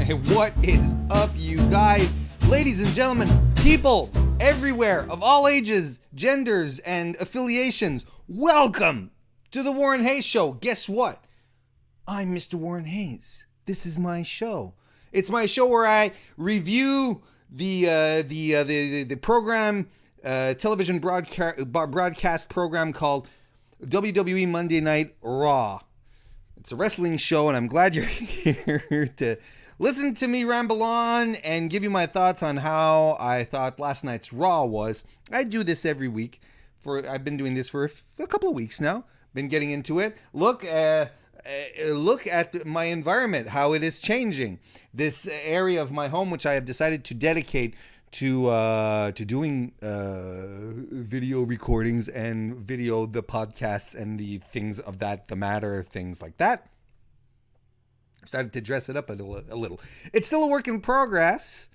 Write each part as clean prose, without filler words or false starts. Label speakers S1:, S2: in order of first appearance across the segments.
S1: What is up, you guys? Ladies and gentlemen, people everywhere of all ages, genders, and affiliations, welcome to the Warren Hayes Show. Guess what? I'm Mr. Warren Hayes. This is my show. It's my show where I review the program, television broadcast program called WWE Monday Night Raw. It's a wrestling show, and I'm glad you're here to listen to me ramble on and give you my thoughts on how I thought last night's Raw was. I do this every week. I've been doing this for a couple of weeks now. Been getting into it. Look at my environment, how it is changing. This area of my home, which I have decided to dedicate to doing video recordings and the podcasts and the things of the matter, things like that. I started to dress it up a little. It's still a work in progress.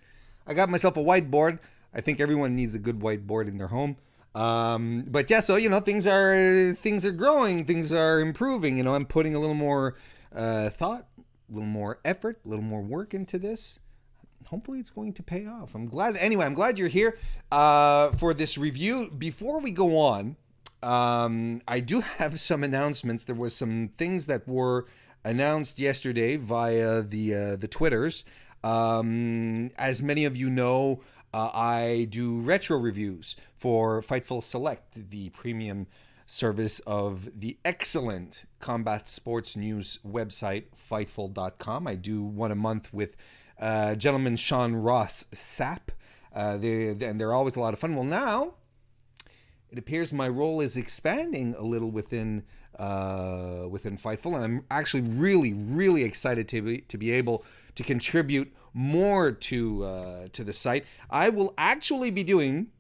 S1: I got myself a whiteboard. I think everyone needs a good whiteboard in their home. But yeah, so things are growing, things are improving. I'm putting a little more thought, a little more effort, a little more work into this. Hopefully it's going to pay off. I'm glad you're here for this review. Before we go on, I do have some announcements. There was some things that were announced yesterday via the Twitters. As many of you know, I do retro reviews for Fightful Select, the premium service of the excellent combat sports news website, Fightful.com. I do one a month with gentleman Sean Ross Sapp. They're always a lot of fun. Well, now it appears my role is expanding a little within Fightful, and I'm actually really excited to be able to contribute more to the site. I will actually be doing,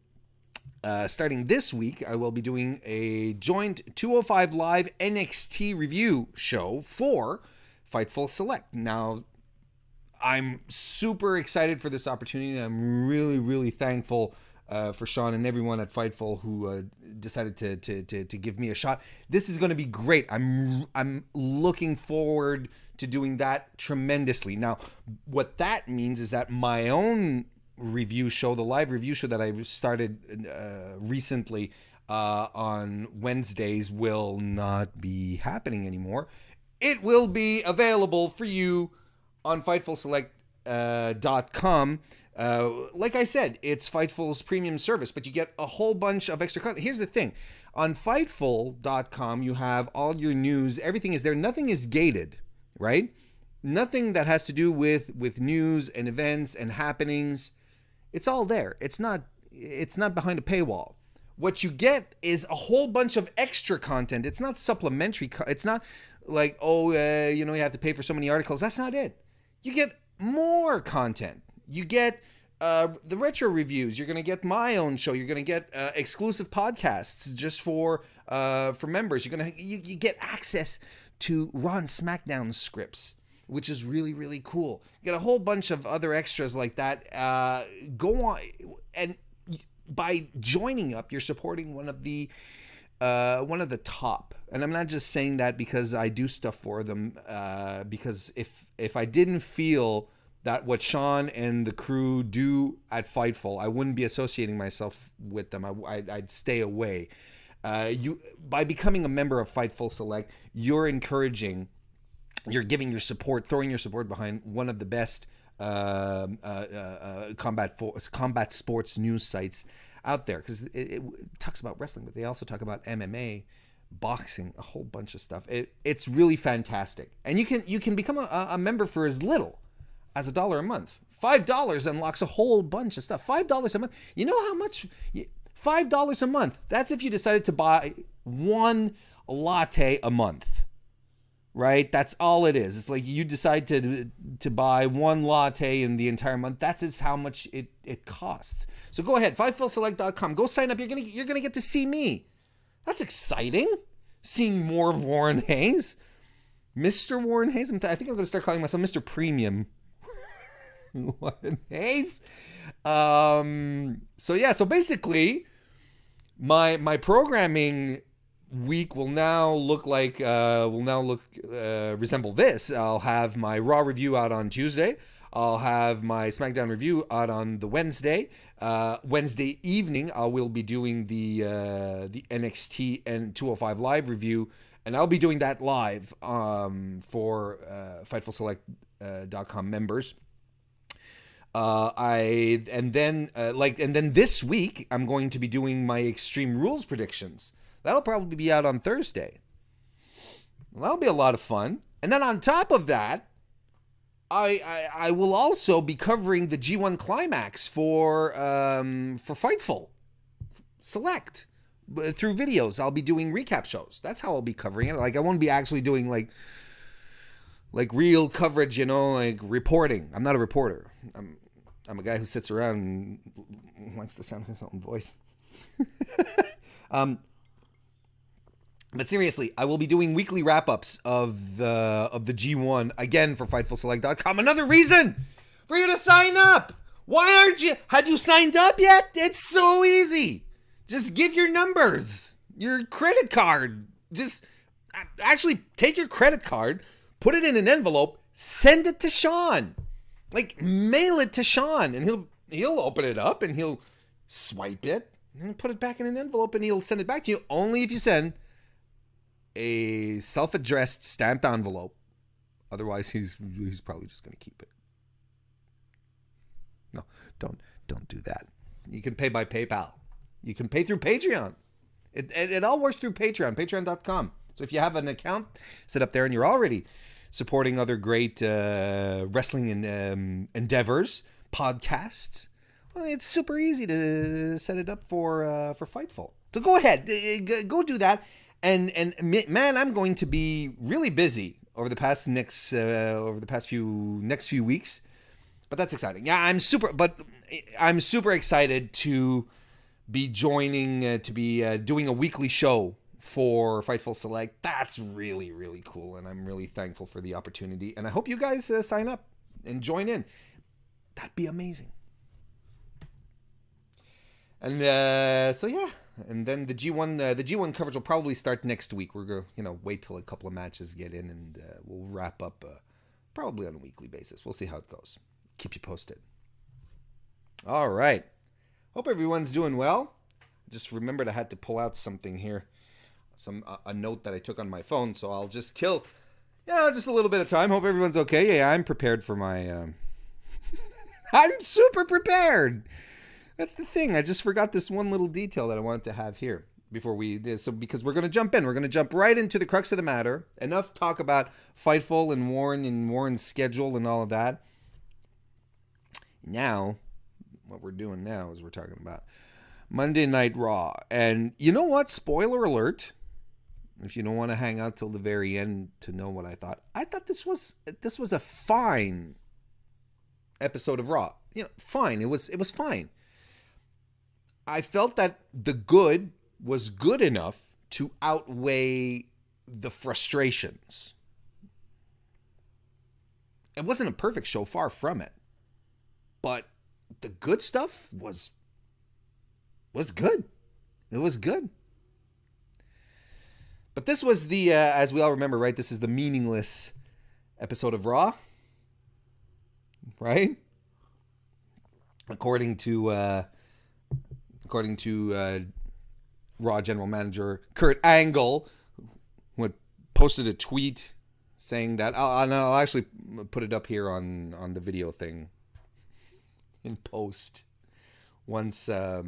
S1: starting this week, I will be doing a joint 205 Live NXT review show for Fightful Select. Now, I'm super excited for this opportunity. I'm really thankful for Sean and everyone at Fightful who decided to give me a shot. This is going to be great. I'm looking forward to doing that tremendously. Now, what that means is that my own review show, the live review show that I started recently on Wednesdays, will not be happening anymore. It will be available for you on FightfulSelect.com. Like I said, it's Fightful's premium service, but you get a whole bunch of extra content. Here's the thing. On Fightful.com, you have all your news. Everything is there. Nothing is gated, right? Nothing that has to do with news and events and happenings. It's all there. It's not behind a paywall. What you get is a whole bunch of extra content. It's not supplementary. It's not like, you have to pay for so many articles. That's not it. You get more content. You get the retro reviews. You're going to get my own show. You're going to get exclusive podcasts just for members. You get access to Raw and SmackDown scripts, which is really cool. You get a whole bunch of other extras like that. Go on, and by joining up, you're supporting one of the top. And I'm not just saying that because I do stuff for them, because if I didn't feel that what Sean and the crew do at Fightful, I wouldn't be associating myself with them. I'd stay away. By becoming a member of Fightful Select, you're giving your support, throwing your support behind one of the best combat sports news sites out there, because it talks about wrestling, but they also talk about MMA, boxing, a whole bunch of stuff. It's really fantastic, and you can become a member for as little as $1 a month. $5 unlocks a whole bunch of stuff. $5 a month. You know how much? $5 a month. That's if you decided to buy one latte a month, right? That's all it is. It's like you decide to buy one latte in the entire month. That's how much it costs. So go ahead, FightfulSelect.com. Go sign up. You're gonna get to see me. That's exciting. Seeing more of Warren Hayes, Mr. Warren Hayes. I think I'm gonna start calling myself Mr. Premium Warren Hayes. So basically, my programming week will now resemble this. I'll have my Raw review out on Tuesday. I'll have my SmackDown review out on the Wednesday. Wednesday evening, I will be doing the NXT and 205 Live review, and I'll be doing that live for FightfulSelect.com members. And then this week I'm going to be doing my Extreme Rules predictions. That'll probably be out on Thursday. Well, that'll be a lot of fun. And then on top of that, I will also be covering the G1 Climax for Fightful Select through videos. I'll be doing recap shows. That's how I'll be covering it. Like, I won't be actually doing like real coverage, like reporting. I'm not a reporter. I'm a guy who sits around and likes the sound of his own voice. But seriously, I will be doing weekly wrap-ups of the G1 again for FightfulSelect.com. Another reason for you to sign up. Why aren't you? Have you signed up yet? It's so easy. Just give your numbers, your credit card. Just actually take your credit card, put it in an envelope, send it to Sean. Like, mail it to Sean, and he'll open it up and he'll swipe it and then put it back in an envelope, and he'll send it back to you only if you send a self-addressed stamped envelope. Otherwise, he's probably just going to keep it. No, don't do that. You can pay by PayPal. You can pay through Patreon. It all works through Patreon, patreon.com. So if you have an account set up there and you're already supporting other great wrestling endeavors, podcasts, well, it's super easy to set it up for Fightful. So go ahead, go do that. And man, I'm going to be really busy over the past few weeks, but that's exciting. Yeah, I'm super excited to be joining doing a weekly show for Fightful Select. That's really, really cool, and I'm really thankful for the opportunity. And I hope you guys sign up and join in. That'd be amazing. And so yeah. And then the G1 coverage will probably start next week. We're going to, wait till a couple of matches get in, and we'll wrap up probably on a weekly basis. We'll see how it goes. Keep you posted. All right. Hope everyone's doing well. Just remembered I had to pull out something here, a note that I took on my phone. So I'll just kill, just a little bit of time. Hope everyone's okay. Yeah, I'm prepared for my. I'm super prepared. That's the thing. I just forgot this one little detail that I wanted to have here before we did. So because we're going to jump in. We're going to jump right into the crux of the matter. Enough talk about Fightful and Warren's schedule and all of that. Now, what we're doing now is we're talking about Monday Night Raw. And you know what? Spoiler alert. If you don't want to hang out till the very end to know what I thought this was a fine episode of Raw. Fine. It was fine. I felt that the good was good enough to outweigh the frustrations. It wasn't a perfect show, far from it. But the good stuff was good. It was good. But this was the, as we all remember, right? This is the meaningless episode of Raw. Right? According to Raw General Manager Kurt Angle, who had posted a tweet saying that, I'll actually put it up here on the video thing in post once, so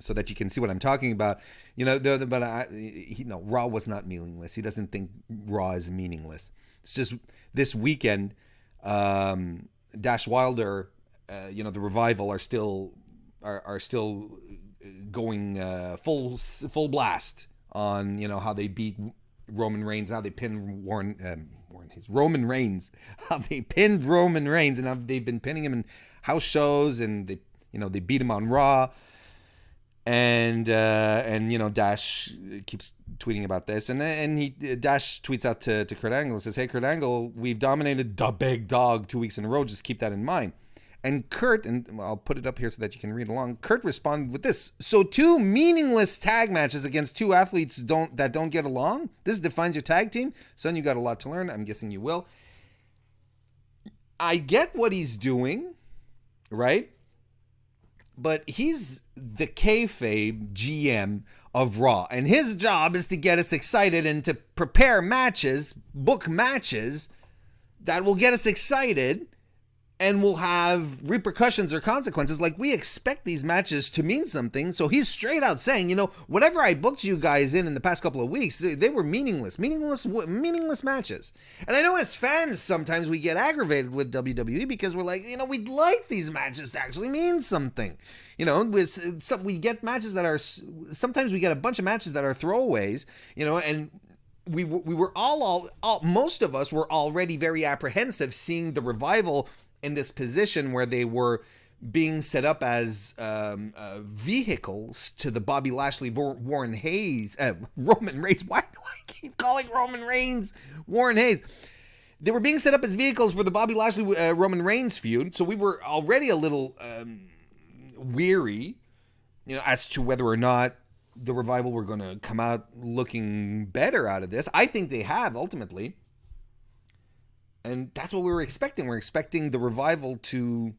S1: that you can see what I'm talking about. Raw was not meaningless. He doesn't think Raw is meaningless. It's just this weekend, Dash Wilder, the Revival are still going full blast on how they beat Roman Reigns, how they pinned Roman Reigns, how they pinned Roman Reigns, and how they've been pinning him in house shows, and they beat him on Raw, and Dash keeps tweeting about this, and Dash tweets out to Kurt Angle and says, "Hey Kurt Angle, we've dominated the big dog 2 weeks in a row. Just keep that in mind." And Kurt, and I'll put it up here so that you can read along, Kurt responded with this: "So 2 meaningless tag matches against 2 athletes don't get along? This defines your tag team? Son, you got a lot to learn. I'm guessing you will." I get what he's doing, right? But he's the kayfabe GM of Raw, and his job is to get us excited and to prepare matches, book matches that will get us excited and will have repercussions or consequences. Like, we expect these matches to mean something. So he's straight out saying, whatever I booked you guys in the past couple of weeks, they were meaningless matches. And I know as fans, sometimes we get aggravated with WWE because we're like, we'd like these matches to actually mean something. We get matches that are, sometimes we get a bunch of matches that are throwaways, and we were most of us were already very apprehensive seeing the Revival in this position where they were being set up as vehicles to the Bobby Lashley, Roman Reigns. Why do I keep calling Roman Reigns Warren Hayes? They were being set up as vehicles for the Bobby Lashley, Roman Reigns feud. So we were already a little weary, as to whether or not the Revival were going to come out looking better out of this. I think they have ultimately. And that's what we were expecting. We're expecting the Revival to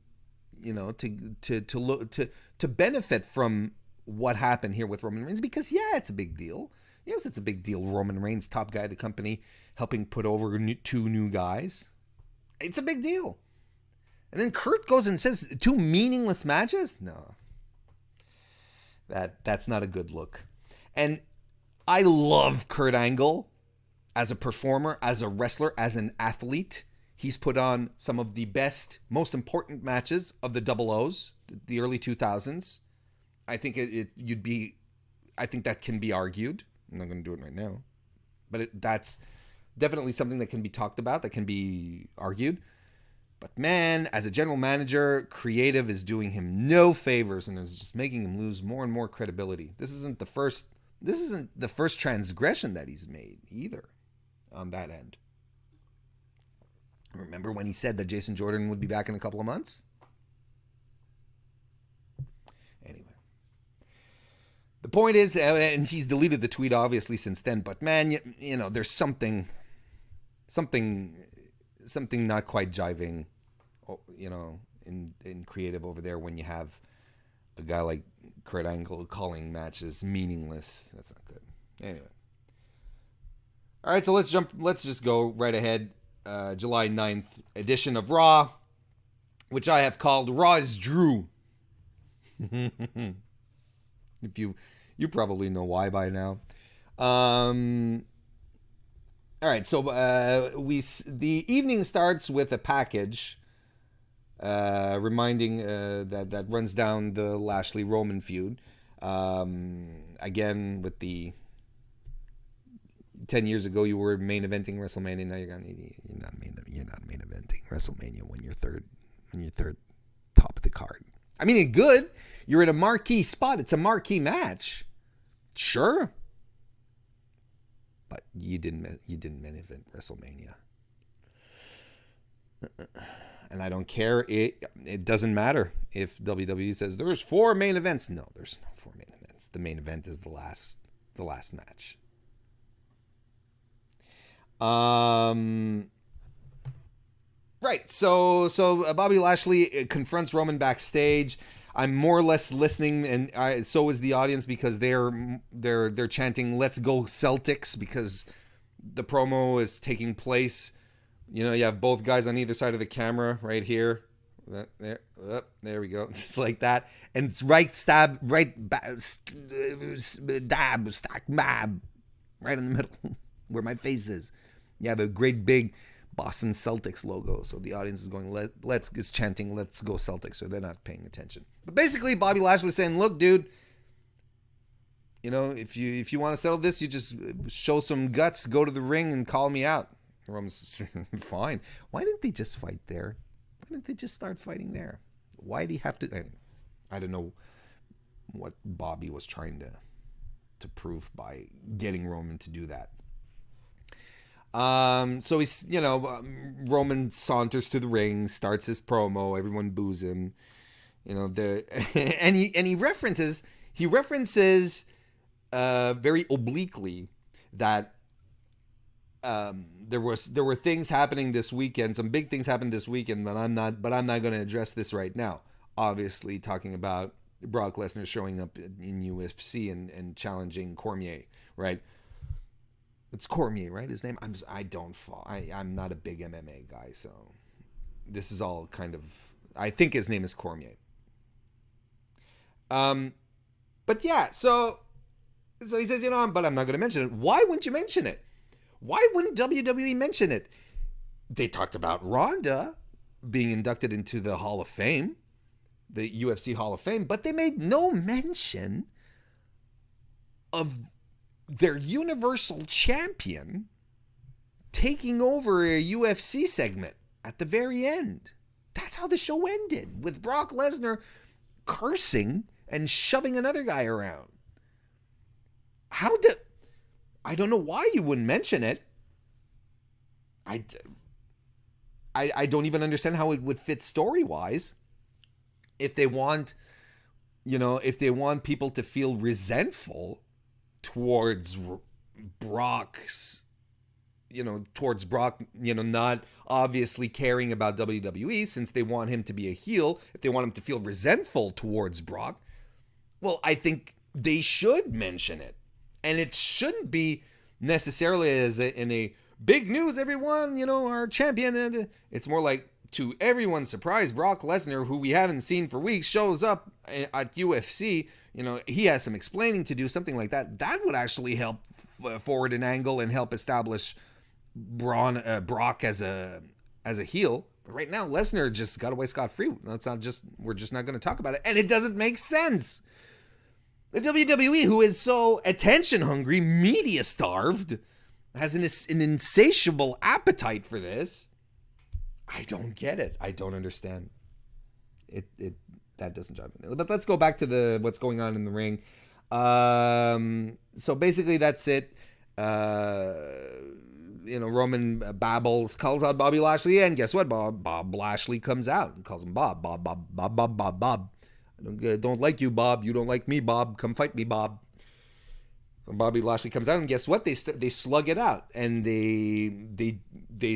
S1: benefit from what happened here with Roman Reigns, because it's a big deal. Yes, it's a big deal. Roman Reigns, top guy of the company, helping put over two new guys. It's a big deal. And then Kurt goes and says 2 meaningless matches? No. That's not a good look. And I love Kurt Angle. As a performer, as a wrestler, as an athlete, he's put on some of the best, most important matches of the Double O's, the early 2000s. I think I think that can be argued. I'm not going to do it right now, but that's definitely something that can be talked about, that can be argued. But man, as a general manager, creative is doing him no favors and is just making him lose more and more credibility. This isn't the first transgression that he's made either. On that end. Remember when he said that Jason Jordan would be back in a couple of months? Anyway. The point is, and he's deleted the tweet obviously since then, but man, there's something not quite jiving, in creative over there when you have a guy like Kurt Angle calling matches meaningless. That's not good. Anyway. All right, so let's just go right ahead. July 9th edition of Raw, which I have called Raw is Drew. If you probably know why by now. All right, so the evening starts with a package reminding that runs down the Lashley Roman feud. Again with the 10 years ago, you were main eventing WrestleMania. Now you're not main eventing WrestleMania when you're third top of the card. I mean, it's good. You're in a marquee spot. It's a marquee match. Sure. But you didn't main event WrestleMania. And I don't care. It doesn't matter if WWE says there's 4 main events. No, there's no 4 main events. The main event is the last match. Right. So Bobby Lashley confronts Roman backstage. I'm more or less listening, and so is the audience, because they're chanting "Let's go Celtics," because the promo is taking place. You have both guys on either side of the camera, right here. There we go, just like that, and it's right in the middle where my face is. You have a great big Boston Celtics logo, so the audience is going, is chanting, "Let's go Celtics," so they're not paying attention. But basically, Bobby Lashley saying, "Look, dude, if you want to settle this, you just show some guts, go to the ring, and call me out." Roman's fine. Why didn't they just fight there? Why didn't they just start fighting there? Why do you have to? I don't know what Bobby was trying to prove by getting Roman to do that. So he's, Roman saunters to the ring, starts his promo, everyone boos him, and he references very obliquely that there were things happening this weekend, some big things happened this weekend, but I'm not going to address this right now. Obviously, talking about Brock Lesnar showing up in UFC and challenging Cormier, right? It's Cormier, right? His name. I'm not a big MMA guy, so this is all kind of. I think his name is Cormier. But yeah, so he says, but I'm not going to mention it. Why wouldn't you mention it? Why wouldn't WWE mention it? They talked about Ronda being inducted into the Hall of Fame, the UFC Hall of Fame, but they made no mention of their Universal Champion taking over a UFC segment at the very end. That's how the show ended, with Brock Lesnar cursing and shoving another guy around. I don't know why you wouldn't mention it. I don't even understand how it would fit story-wise. If they want people to feel resentful towards Brock's, towards Brock, not obviously caring about WWE, since they want him to be a heel, if they want him to feel resentful towards Brock, well, I think they should mention it. And it shouldn't be necessarily in a big news, everyone, our champion. It's more like, to everyone's surprise, Brock Lesnar, who we haven't seen for weeks, shows up at UFC. He has some explaining to do, something like that. That would actually help forward an angle and help establish Brock as a heel. But right now, Lesnar just got away scot-free. We're just not going to talk about it. And it doesn't make sense. The WWE, who is so attention hungry, media starved, has an insatiable appetite for this. I don't get it. I don't understand. It that doesn't drive me. But let's go back to what's going on in the ring. So basically that's it. Roman babbles, calls out Bobby Lashley, and guess what? Bob Lashley comes out and calls him Bob. I don't like you, Bob. You don't like me, Bob. Come fight me, Bob. So Bobby Lashley comes out, and guess what? They slug it out, and they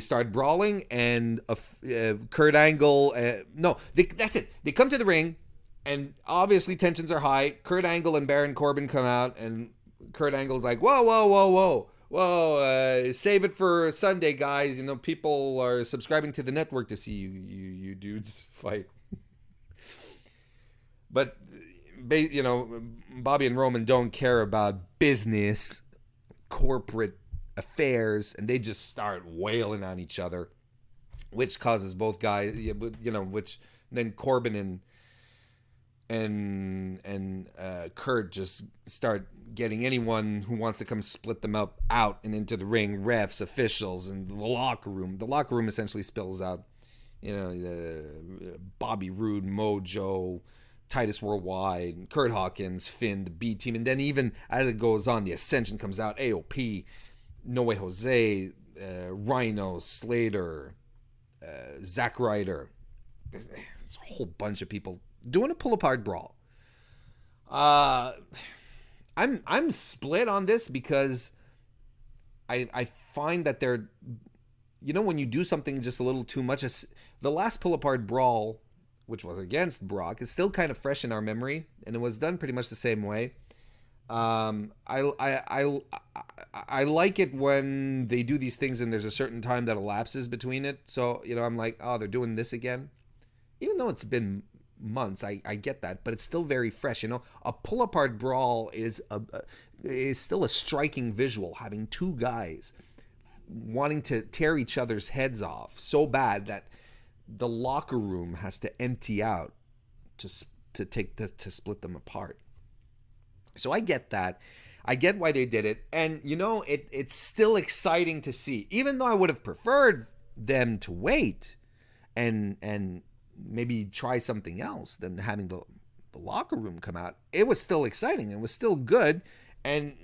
S1: start brawling, and Kurt Angle. That's it. They come to the ring, and obviously tensions are high. Kurt Angle and Baron Corbin come out, and Kurt Angle's like, whoa, save it for Sunday, guys. People are subscribing to the network to see you dudes fight. But, Bobby and Roman don't care about business, corporate affairs, and they just start wailing on each other, which causes both guys, which then Corbin and Kurt just start getting anyone who wants to come split them up out and into the ring, refs, officials, and the locker room. The locker room essentially spills out, Bobby Roode, Mojo, Titus Worldwide, Kurt Hawkins, Finn, the B Team, and then even as it goes on, the Ascension comes out, AOP, No Way Jose, Rhino, Slater, Zack Ryder. There's a whole bunch of people doing a pull-apart brawl. I'm split on this because I find that they're, when you do something just a little too much, the last pull-apart brawl, which was against Brock, is still kind of fresh in our memory, and it was done pretty much the same way. I like it when they do these things and there's a certain time that elapses between it. So, I'm like, oh, they're doing this again. Even though it's been months, I get that, but it's still very fresh. A pull-apart brawl is still a striking visual, having two guys wanting to tear each other's heads off so bad that the locker room has to empty out to split them apart. So I get that. I get why they did it. And, it's still exciting to see. Even though I would have preferred them to wait and maybe try something else than having the locker room come out, it was still exciting. It was still good. And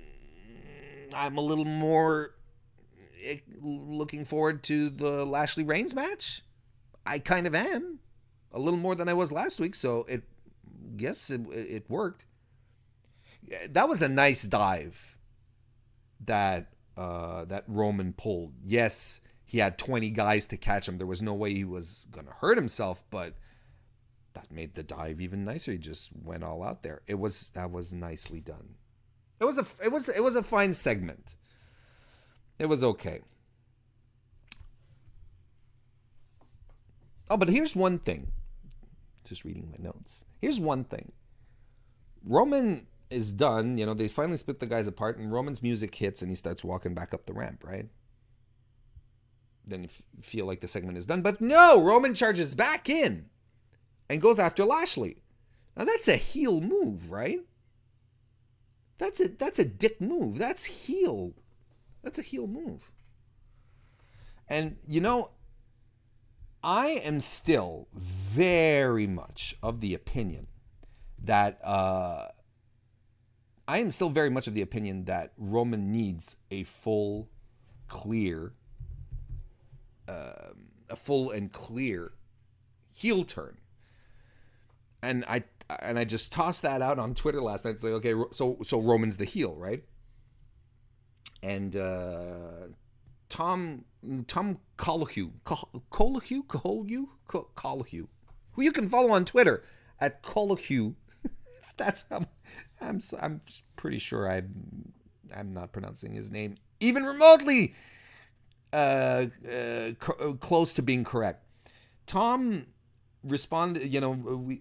S1: I'm a little more looking forward to the Lashley Reigns match. I kind of am. A little more than I was last week, so it worked. That was a nice dive that that Roman pulled. Yes, he had 20 guys to catch him. There was no way he was going to hurt himself, but that made the dive even nicer. He just went all out there. That was nicely done. It was a fine segment. It was okay. Oh, but here's one thing. Just reading my notes. Here's one thing. Roman is done. They finally split the guys apart, and Roman's music hits, and he starts walking back up the ramp, right? Then you feel like the segment is done. But no, Roman charges back in and goes after Lashley. Now, that's a heel move, right? That's a dick move. That's heel. That's a heel move. And, I am still very much of the opinion that Roman needs a full and clear heel turn. And I just tossed that out on Twitter last night. It's like, okay, so Roman's the heel, right? And Tom Colohue, who you can follow on Twitter at Colohue. That's I'm pretty sure I'm not pronouncing his name even remotely close to being correct. Tom responded, we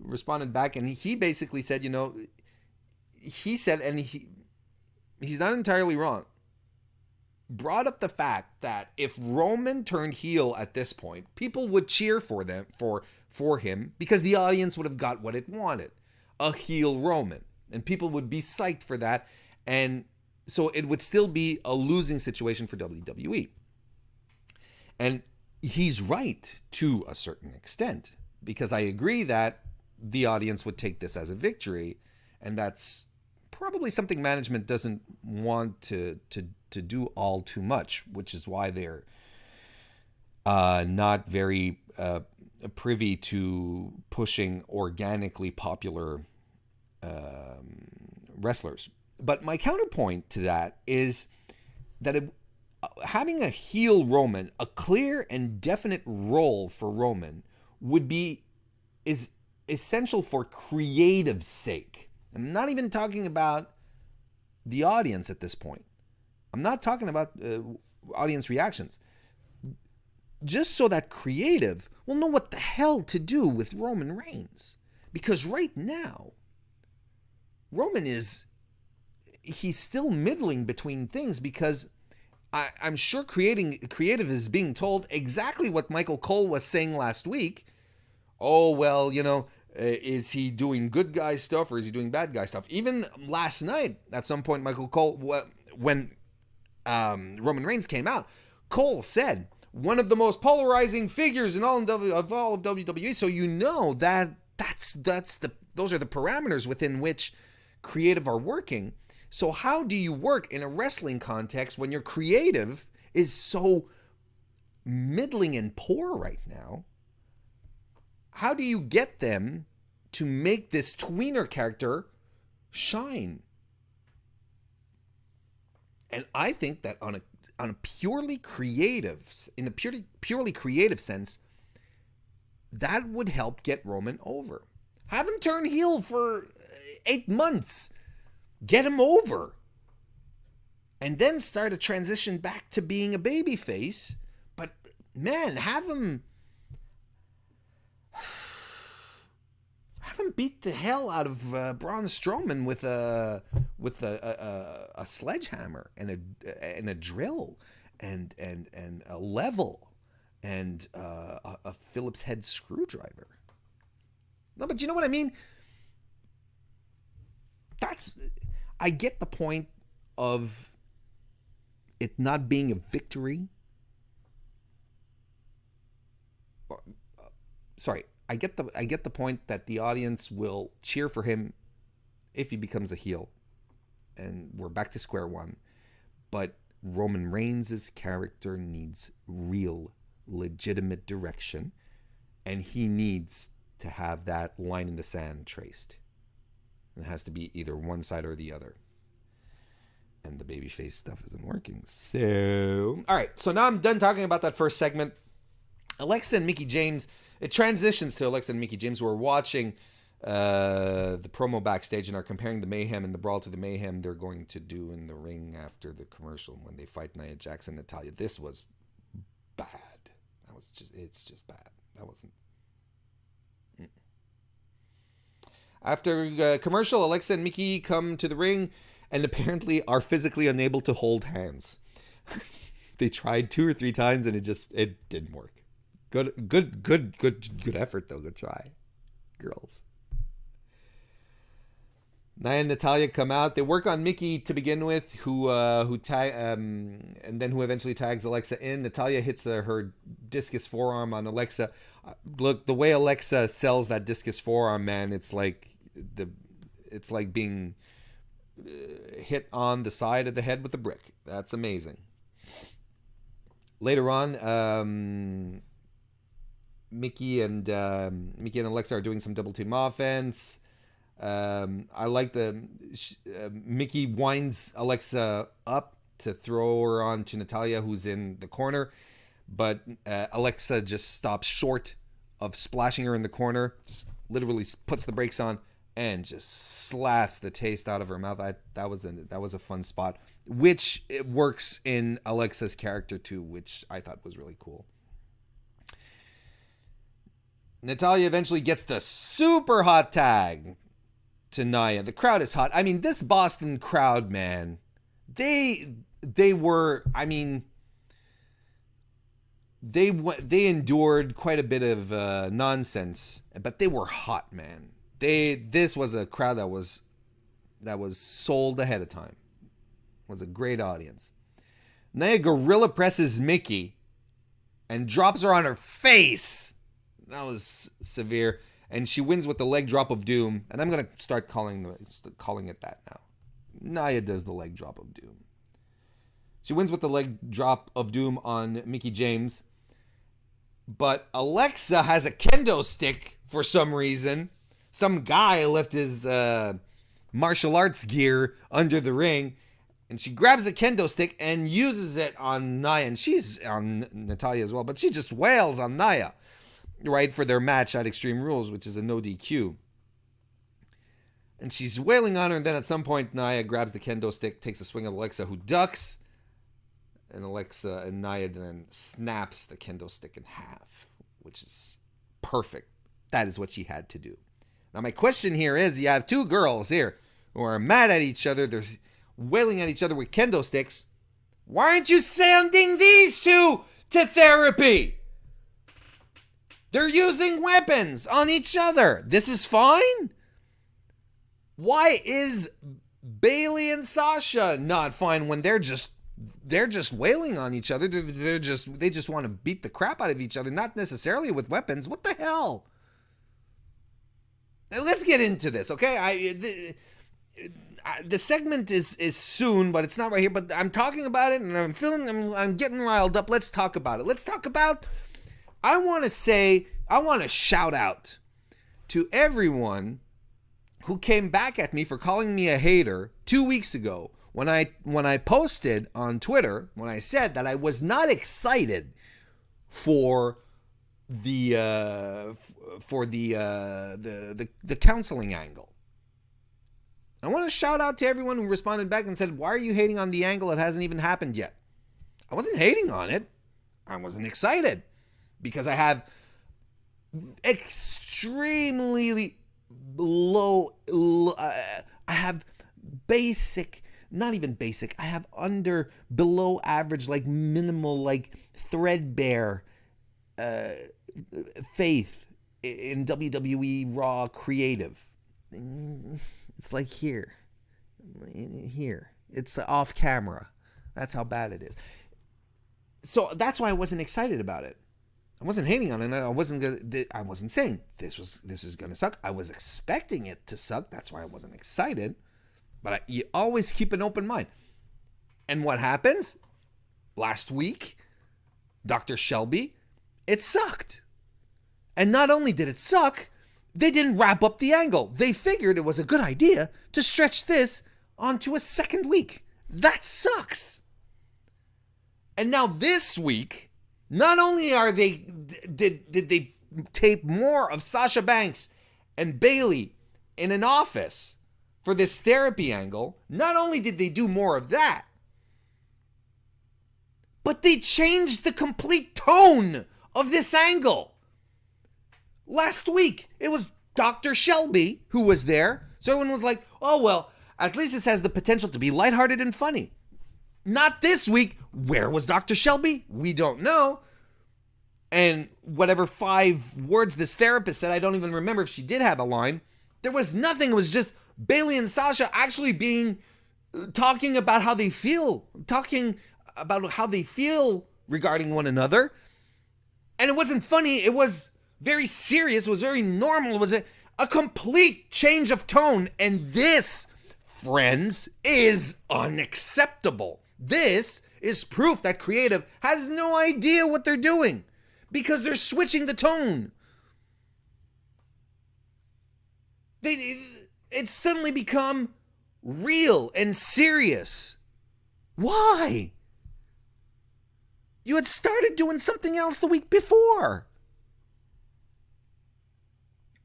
S1: responded back, and he basically said, he said, and he's not entirely wrong, brought up the fact that if Roman turned heel at this point, people would cheer for him because the audience would have got what it wanted, a heel Roman, and people would be psyched for that, and so it would still be a losing situation for WWE. And he's right to a certain extent, because I agree that the audience would take this as a victory, and that's probably something management doesn't want to do all too much, which is why they're not very privy to pushing organically popular wrestlers. But my counterpoint to that is that having a heel Roman, a clear and definite role for Roman, is essential for creative sake. I'm not even talking about the audience at this point. I'm not talking about audience reactions. Just so that creative will know what the hell to do with Roman Reigns. Because right now, Roman he's still middling between things, because I'm sure creative is being told exactly what Michael Cole was saying last week. Oh, well, is he doing good guy stuff or is he doing bad guy stuff? Even last night, at some point, Michael Cole, when Roman Reigns came out, Cole said, one of the most polarizing figures in all of WWE. So those are the parameters within which creative are working. So how do you work in a wrestling context when your creative is so middling and poor right now? How do you get them to make this tweener character shine? And I think that in a purely creative sense, that would help get Roman over. Have him turn heel for 8 months. Get him over. And then start a transition back to being a babyface. But man, have him beat the hell out of Braun Strowman with a sledgehammer and a drill and a level and a Phillips head screwdriver. No, but you know what I mean? I get the point of it not being a victory. I get the point that the audience will cheer for him if he becomes a heel, and we're back to square one. But Roman Reigns' character needs real, legitimate direction, and he needs to have that line in the sand traced. It has to be either one side or the other. And the babyface stuff isn't working. So, all right. So now I'm done talking about that first segment. Alexa and Mickie James. It transitions to Alexa and Mickie James. We're watching the promo backstage and are comparing the mayhem and the brawl to the mayhem they're going to do in the ring after the commercial when they fight Nia Jax and Natalya. This was bad. It's just bad. That wasn't. After commercial, Alexa and Mickie come to the ring and apparently are physically unable to hold hands. They tried 2 or 3 times and it didn't work. Good effort though. Good try, girls. Nia and Natalya come out. They work on Mickie to begin with, who eventually tags Alexa in. Natalya hits her discus forearm on Alexa. Look, the way Alexa sells that discus forearm, man, it's like being hit on the side of the head with a brick. That's amazing. Later on, Mickie and Alexa are doing some double team offense. I like Mickie winds Alexa up to throw her on to Natalya, who's in the corner, but Alexa just stops short of splashing her in the corner, just literally puts the brakes on and just slaps the taste out of her mouth. That was a fun spot, which it works in Alexa's character too, which I thought was really cool. Natalya eventually gets the super hot tag to Nia. The crowd is hot. I mean, this Boston crowd, man, they endured quite a bit of nonsense, but they were hot, man. This was a crowd that was sold ahead of time. It was a great audience. Nia gorilla presses Mickie and drops her on her face. That was severe. And she wins with the leg drop of doom. And I'm going to start calling it that now. Nia does the leg drop of doom. She wins with the leg drop of doom on Mickie James. But Alexa has a kendo stick for some reason. Some guy left his martial arts gear under the ring. And she grabs the kendo stick and uses it on Nia. And she's on Natalya as well. But she just wails on Nia. Right, for their match at Extreme Rules, which is a no DQ. And she's wailing on her, and then at some point, Nia grabs the kendo stick, takes a swing at Alexa, who ducks, and Nia then snaps the kendo stick in half, which is perfect. That is what she had to do. Now, my question here is, you have 2 girls here who are mad at each other, they're wailing at each other with kendo sticks. Why aren't you sending these 2 to therapy? They're using weapons on each other. This is fine. Why is Bayley and Sasha not fine when they're just wailing on each other? They just want to beat the crap out of each other, not necessarily with weapons. What the hell? Let's get into this, okay? The segment is soon, but it's not right here. But I'm talking about it, and I'm getting riled up. Let's talk about it. I want to shout out to everyone who came back at me for calling me a hater 2 weeks ago when I posted on Twitter, when I said that I was not excited for the counseling angle. I want to shout out to everyone who responded back and said, "Why are you hating on the angle? It hasn't even happened yet." I wasn't hating on it. I wasn't excited. Because I have extremely I have not even basic, I have below average, like minimal, like threadbare faith in WWE Raw creative. It's like here. It's off camera. That's how bad it is. So that's why I wasn't excited about it. I wasn't hating on it. I wasn't saying this is gonna suck. I was expecting it to suck. That's why I wasn't excited. But you always keep an open mind. And what happens? Last week, Dr. Shelby, it sucked. And not only did it suck, they didn't wrap up the angle. They figured it was a good idea to stretch this onto a second week. That sucks. And now this week, not only are did they tape more of Sasha Banks and Bayley in an office for this therapy angle, not only did they do more of that, but they changed the complete tone of this angle. Last week, it was Dr. Shelby who was there. So everyone was like, oh, well, at least this has the potential to be lighthearted and funny. Not this week. Where was Dr. Shelby? We don't know. And whatever 5 words this therapist said, I don't even remember if she did have a line. There was nothing. It was just Bayley and Sasha actually talking about how they feel, regarding one another. And it wasn't funny. It was very serious. It was very normal. It was a complete change of tone. And this, friends, is unacceptable. This is proof that creative has no idea what they're doing because they're switching the tone. It's suddenly become real and serious. Why? You had started doing something else the week before.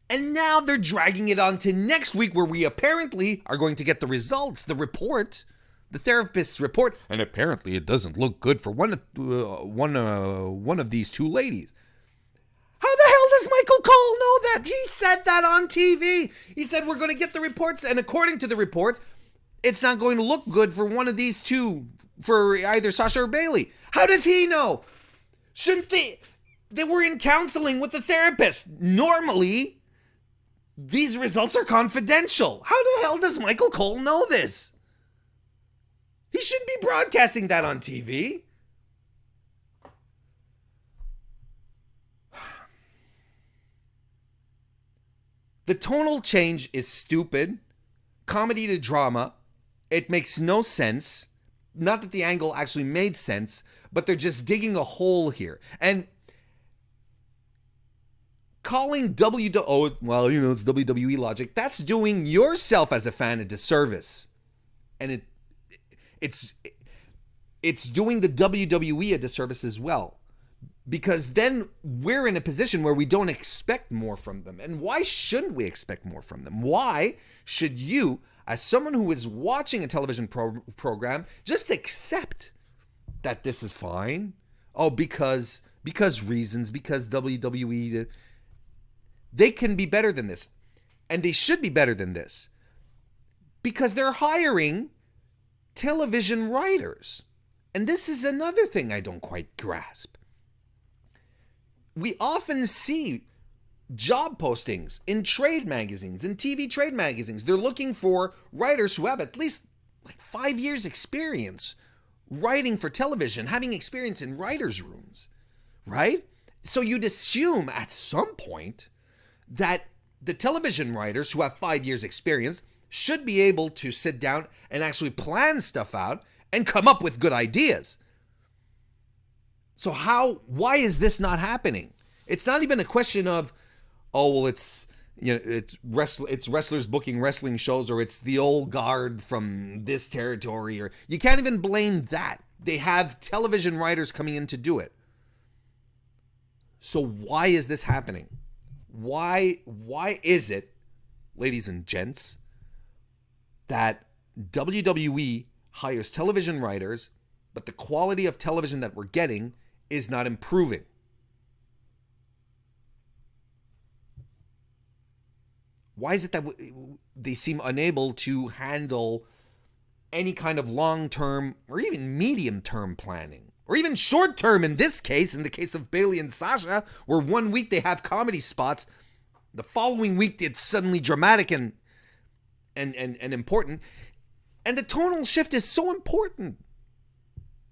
S1: And now they're dragging it on to next week where we apparently are going to get the results, the report, the therapist's report. And apparently it doesn't look good for one of these two ladies. How the hell does Michael Cole know that? He said that on TV. He said we're going to get the reports. And according to the report, it's not going to look good for one of these two, for either Sasha or Bayley. How does he know? Shouldn't they were in counseling with the therapist. Normally, these results are confidential. How the hell does Michael Cole know this? He shouldn't be broadcasting that on TV. The tonal change is stupid. Comedy to drama. It makes no sense. Not that the angle actually made sense, but they're just digging a hole here. And calling it's WWE logic, that's doing yourself as a fan a disservice. And it's doing the WWE a disservice as well. Because then we're in a position where we don't expect more from them. And why shouldn't we expect more from them? Why should you, as someone who is watching a television program, just accept that this is fine? Oh, because reasons, because WWE, they can be better than this. And they should be better than this. Because they're hiring television writers. And this is another thing I don't quite grasp. We often see job postings in trade magazines, in TV trade magazines. They're looking for writers who have at least 5 years experience writing for television, having experience in writers' rooms, right? So you'd assume at some point that the television writers who have 5 years experience should be able to sit down and actually plan stuff out and come up with good ideas. So why is this not happening? It's not even a question of, it's wrestlers booking wrestling shows, or it's the old guard from this territory, or you can't even blame that. They have television writers coming in to do it. So why is this happening? Why is it, ladies and gents, that WWE hires television writers, but the quality of television that we're getting is not improving? Why is it that they seem unable to handle any kind of long-term or even medium-term planning? Or even short-term in this case, in the case of Bayley and Sasha, where 1 week they have comedy spots, the following week it's suddenly dramatic and important. And the tonal shift is so important.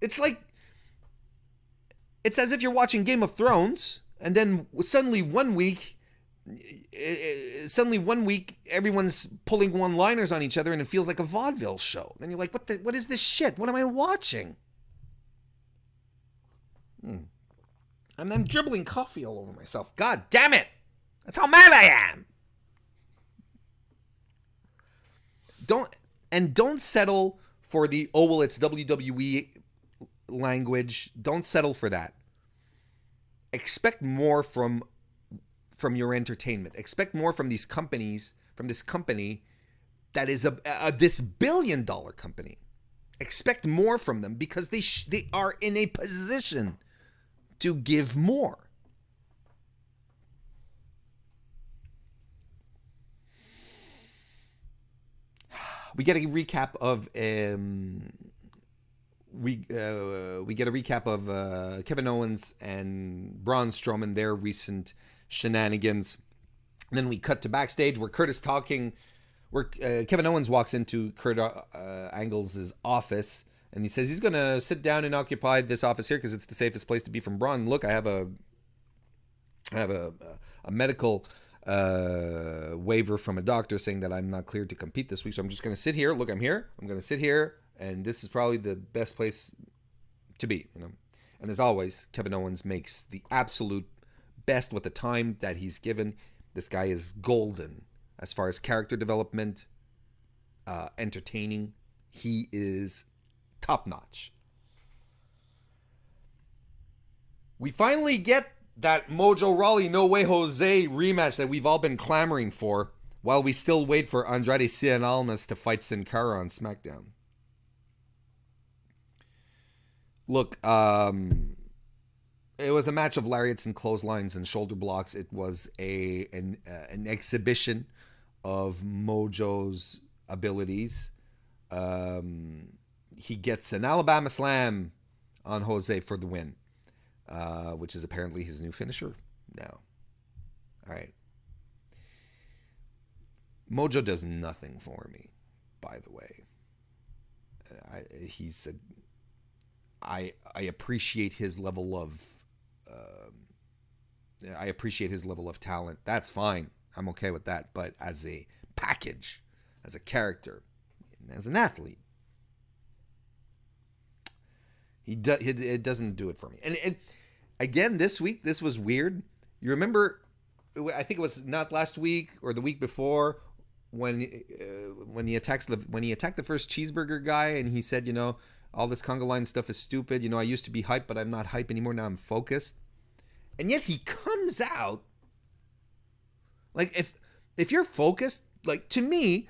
S1: It's as if you're watching Game of Thrones, and then suddenly one week everyone's pulling one-liners on each other and it feels like a vaudeville show. Then you're like, what is this shit? What am I watching? And I'm dribbling coffee all over myself. God damn it! That's how mad I am! Don't settle for the, oh, well, it's WWE language. Don't settle for that. Expect more from your entertainment. Expect more from these companies, from this company that is this billion-dollar company. Expect more from them because they are in a position to give more. We get a recap of Kevin Owens and Braun Strowman, their recent shenanigans. And then we cut to backstage where Kevin Owens walks into Kurt Angle's office, and he says he's going to sit down and occupy this office here because it's the safest place to be from Braun. Look, I have a medical waiver from a doctor saying that I'm not cleared to compete this week, so I'm just going to sit here. Look, I'm here. I'm going to sit here, and this is probably the best place to be. And as always, Kevin Owens makes the absolute best with the time that he's given. This guy is golden as far as character development, entertaining. He is top notch. We finally get that Mojo Rawley No Way Jose rematch that we've all been clamoring for, while we still wait for Andrade Cien Almas to fight Sin Cara on SmackDown. Look, it was a match of lariats and clotheslines and shoulder blocks. It was an exhibition of Mojo's abilities. He gets an Alabama Slam on Jose for the win, which is apparently his new finisher now. All right. Mojo does nothing for me, by the way. I appreciate his level of talent. That's fine. I'm okay with that. But as a package, as a character, as an athlete, it doesn't do it for me. And again, this week, this was weird. You remember, I think it was not last week or the week before, when he attacked the first cheeseburger guy, and he said, all this conga line stuff is stupid. I used to be hype, but I'm not hype anymore. Now I'm focused. And yet he comes out like, if you're focused, like, to me,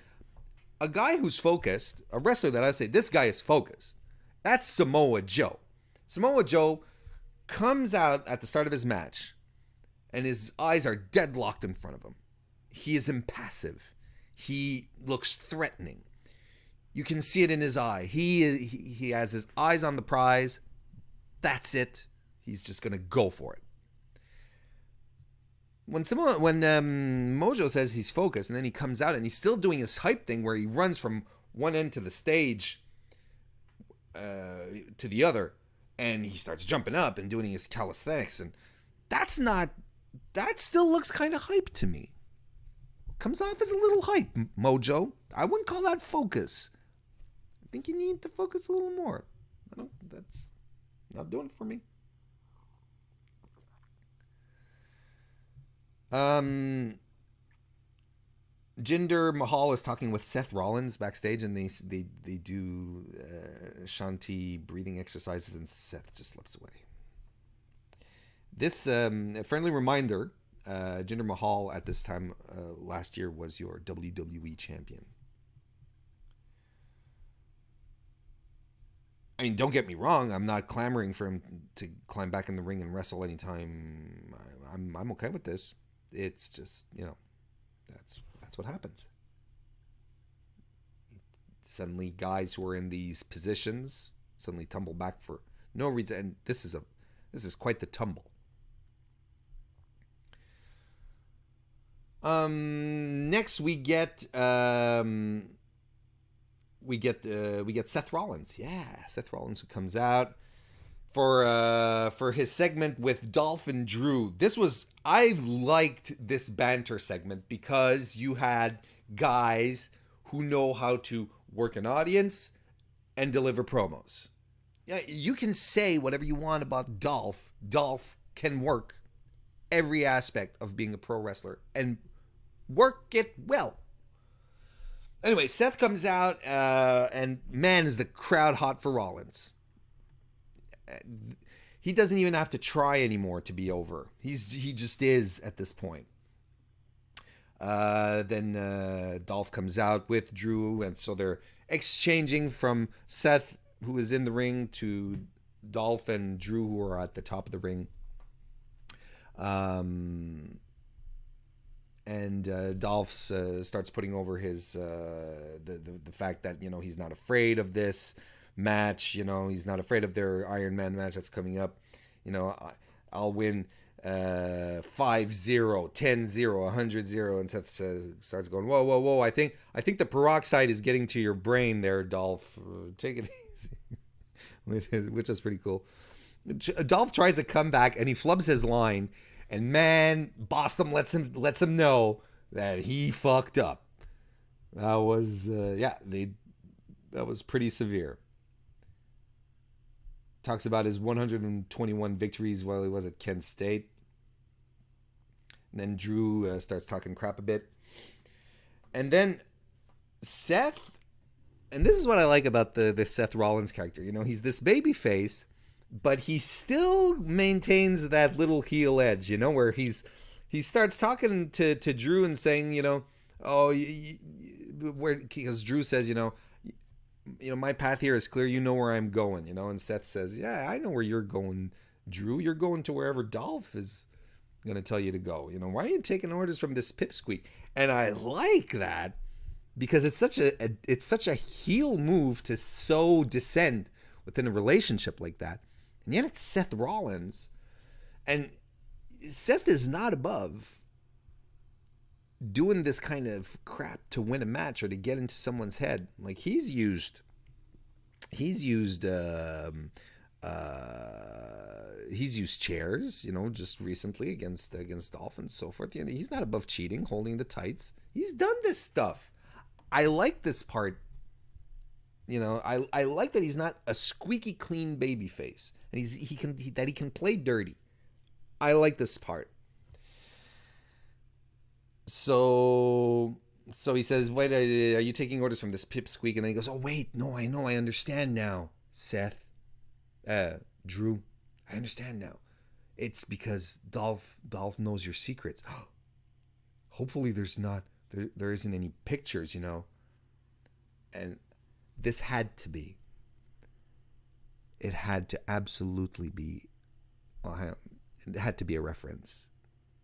S1: a guy who's focused, a wrestler that I say this guy is focused, that's Samoa Joe. Samoa Joe comes out at the start of his match, and his eyes are deadlocked in front of him. He is impassive. He looks threatening. You can see it in his eye. He has his eyes on the prize. That's it. He's just going to go for it. When Mojo says he's focused, and then he comes out and he's still doing his hype thing where he runs from one end to the stage to the other, and he starts jumping up and doing his calisthenics, and that still looks kind of hype to me. Comes off as a little hype, Mojo. I wouldn't call that focus. I think you need to focus a little more. That's not doing it for me. Jinder Mahal is talking with Seth Rollins backstage, and they do Shanti breathing exercises, and Seth just slips away. This a friendly reminder, Jinder Mahal at this time last year was your WWE champion. I mean, don't get me wrong. I'm not clamoring for him to climb back in the ring and wrestle anytime. I'm okay with this. It's just, that's what happens. Suddenly, guys who are in these positions suddenly tumble back for no reason, and this is quite the tumble. Next we get Seth Rollins. Yeah, Seth Rollins, who comes out for his segment with Dolph and Drew. I liked this banter segment because you had guys who know how to work an audience and deliver promos. Yeah, you can say whatever you want about Dolph. Dolph can work every aspect of being a pro wrestler and work it well. Anyway, Seth comes out, and man, is the crowd hot for Rollins. He doesn't even have to try anymore to be over. He just is at this point. Then Dolph comes out with Drew, and so they're exchanging from Seth, who is in the ring, to Dolph and Drew, who are at the top of the ring. And Dolph starts putting over his the fact that he's not afraid of this match. He's not afraid of their Iron Man match that's coming up. I'll win 5-0, 10-0, 100-0, and Seth starts going, whoa. I think the peroxide is getting to your brain there, Dolph. Take it easy, which is pretty cool. Dolph tries to come back and he flubs his line. And man, Boston lets him know that he fucked up. That was that was pretty severe. Talks about his 121 victories while he was at Kent State. And then Drew starts talking crap a bit. And then Seth, and this is what I like about the Seth Rollins character. He's this baby face, but he still maintains that little heel edge, where he starts talking to Drew and saying, because Drew says, my path here is clear. You know where I'm going, and Seth says, yeah, I know where you're going, Drew. You're going to wherever Dolph is going to tell you to go. Why are you taking orders from this pipsqueak? And I like that because it's such a heel move to so descend within a relationship like that. And yet it's Seth Rollins. And Seth is not above doing this kind of crap to win a match or to get into someone's head. Like he's used chairs, just recently against Dolph and so forth. He's not above cheating, holding the tights. He's done this stuff. I like this part. I like that he's not a squeaky clean baby face, and he can play dirty. I like this part. So he says, "Wait, are you taking orders from this pipsqueak?" And then he goes, "Oh wait, no, I understand now, Seth, Drew, I understand now. It's because Dolph knows your secrets. Hopefully, there isn't any pictures, and." This had to be. It had to absolutely be. It had to be a reference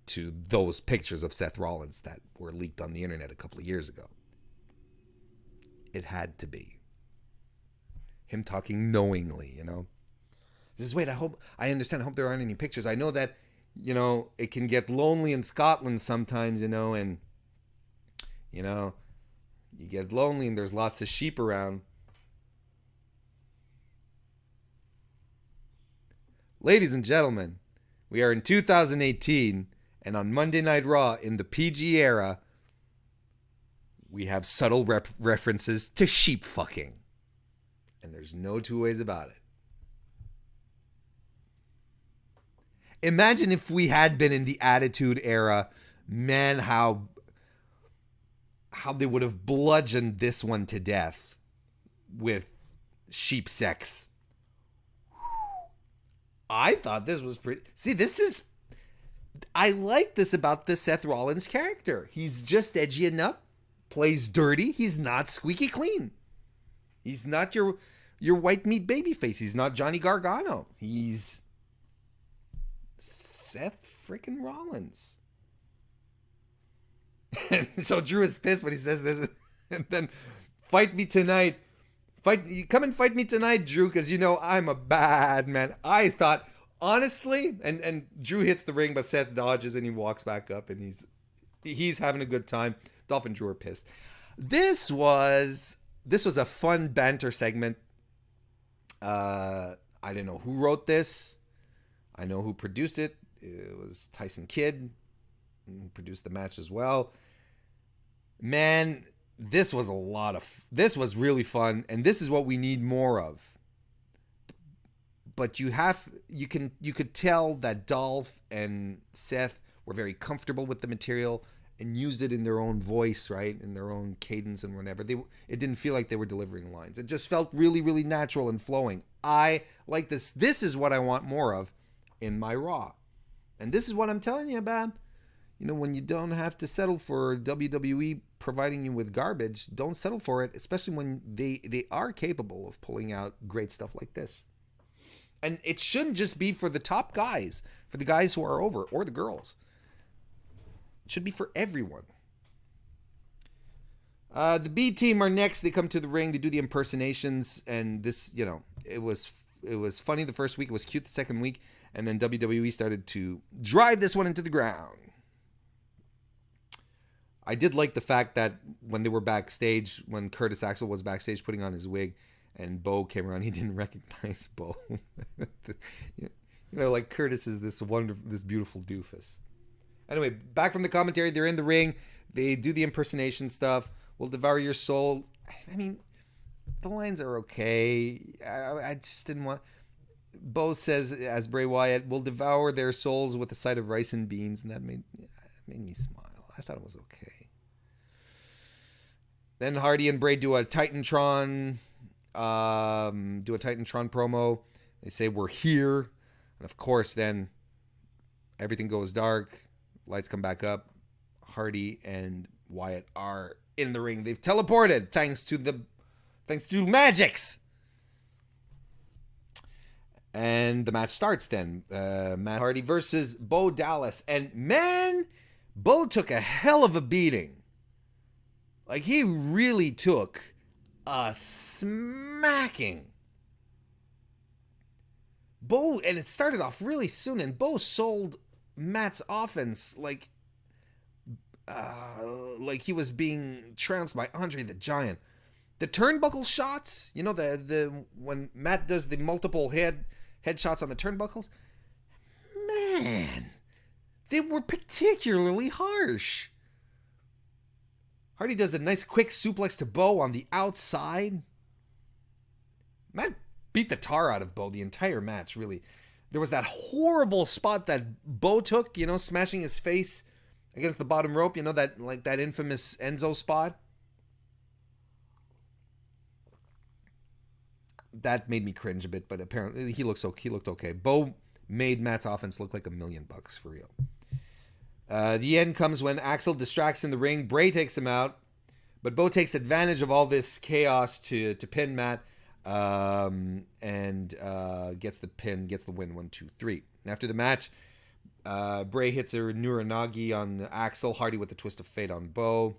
S1: to those pictures of Seth Rollins that were leaked on the internet a couple of years ago. It had to be. Him talking knowingly, This is, wait, I understand. I hope there aren't any pictures. I know that, it can get lonely in Scotland sometimes, and, you get lonely and there's lots of sheep around. Ladies and gentlemen, we are in 2018, and on Monday Night Raw in the PG era, we have subtle references to sheep fucking. And there's no two ways about it. Imagine if we had been in the Attitude Era, man, how they would have bludgeoned this one to death with sheep sex. I thought this was pretty... See, I like this about the Seth Rollins character. He's just edgy enough, plays dirty. He's not squeaky clean. He's not your white meat babyface. He's not Johnny Gargano. He's Seth freaking Rollins. And so Drew is pissed when he says this. And then, fight me tonight. Come and fight me tonight, Drew, because I'm a bad man. I thought, honestly, and Drew hits the ring, but Seth dodges and he walks back up and he's having a good time. Dolph and Drew are pissed. This was a fun banter segment. I didn't know who wrote this. I know who produced it. It was Tyson Kidd, who produced the match as well. Man, this was really fun, and this is what we need more of. But you could tell that Dolph and Seth were very comfortable with the material, and used it in their own voice, right? In their own cadence and whatever. It didn't feel like they were delivering lines. It just felt really, really natural and flowing. I like this. This is what I want more of in my Raw. And this is what I'm telling you about. You know, when you don't have to settle for WWE providing you with garbage, don't settle for it, especially when they are capable of pulling out great stuff like this. And it shouldn't just be for the top guys, for the guys who are over, or the girls. It should be for everyone. The B team are next. They come to the ring. They do the impersonations. And this, you know, it was funny the first week. It was cute the second week. And then WWE started to drive this one into the ground. I did like the fact that when they were backstage, when Curtis Axel was backstage putting on his wig, and Bo came around, he didn't recognize Bo. You know, like Curtis is this beautiful doofus. Anyway, back from the commentary, they're in the ring. They do the impersonation stuff. We'll devour your soul. I mean, the lines are okay. I just didn't want... Bo says, as Bray Wyatt, we'll devour their souls with a side of rice and beans. And that made me smile. I thought it was okay. Then Hardy and Bray do a Titantron promo. They say, we're here. And of course, then everything goes dark. Lights come back up. Hardy and Wyatt are in the ring. They've teleported thanks to magics. And the match starts then. Matt Hardy versus Bo Dallas. And man, Bo took a hell of a beating. Like, he really took a smacking. Bo, and it started off really soon, and Bo sold Matt's offense like he was being trounced by Andre the Giant. The turnbuckle shots, you know, the when Matt does the multiple headshots on the turnbuckles, man, they were particularly harsh. Hardy does a nice quick suplex to Bo on the outside. Matt beat the tar out of Bo the entire match, really. There was that horrible spot that Bo took, you know, smashing his face against the bottom rope, you know, that infamous Enzo spot. That made me cringe a bit, but apparently he looked okay. Bo made Matt's offense look like $1 million for real. The end comes when Axel distracts in the ring. Bray takes him out, but Bo takes advantage of all this chaos to pin Matt, and gets the pin, gets the win. 1, 2, 3. After the match, Bray hits a Nuranagi on Axel. Hardy with a twist of fate on Bo.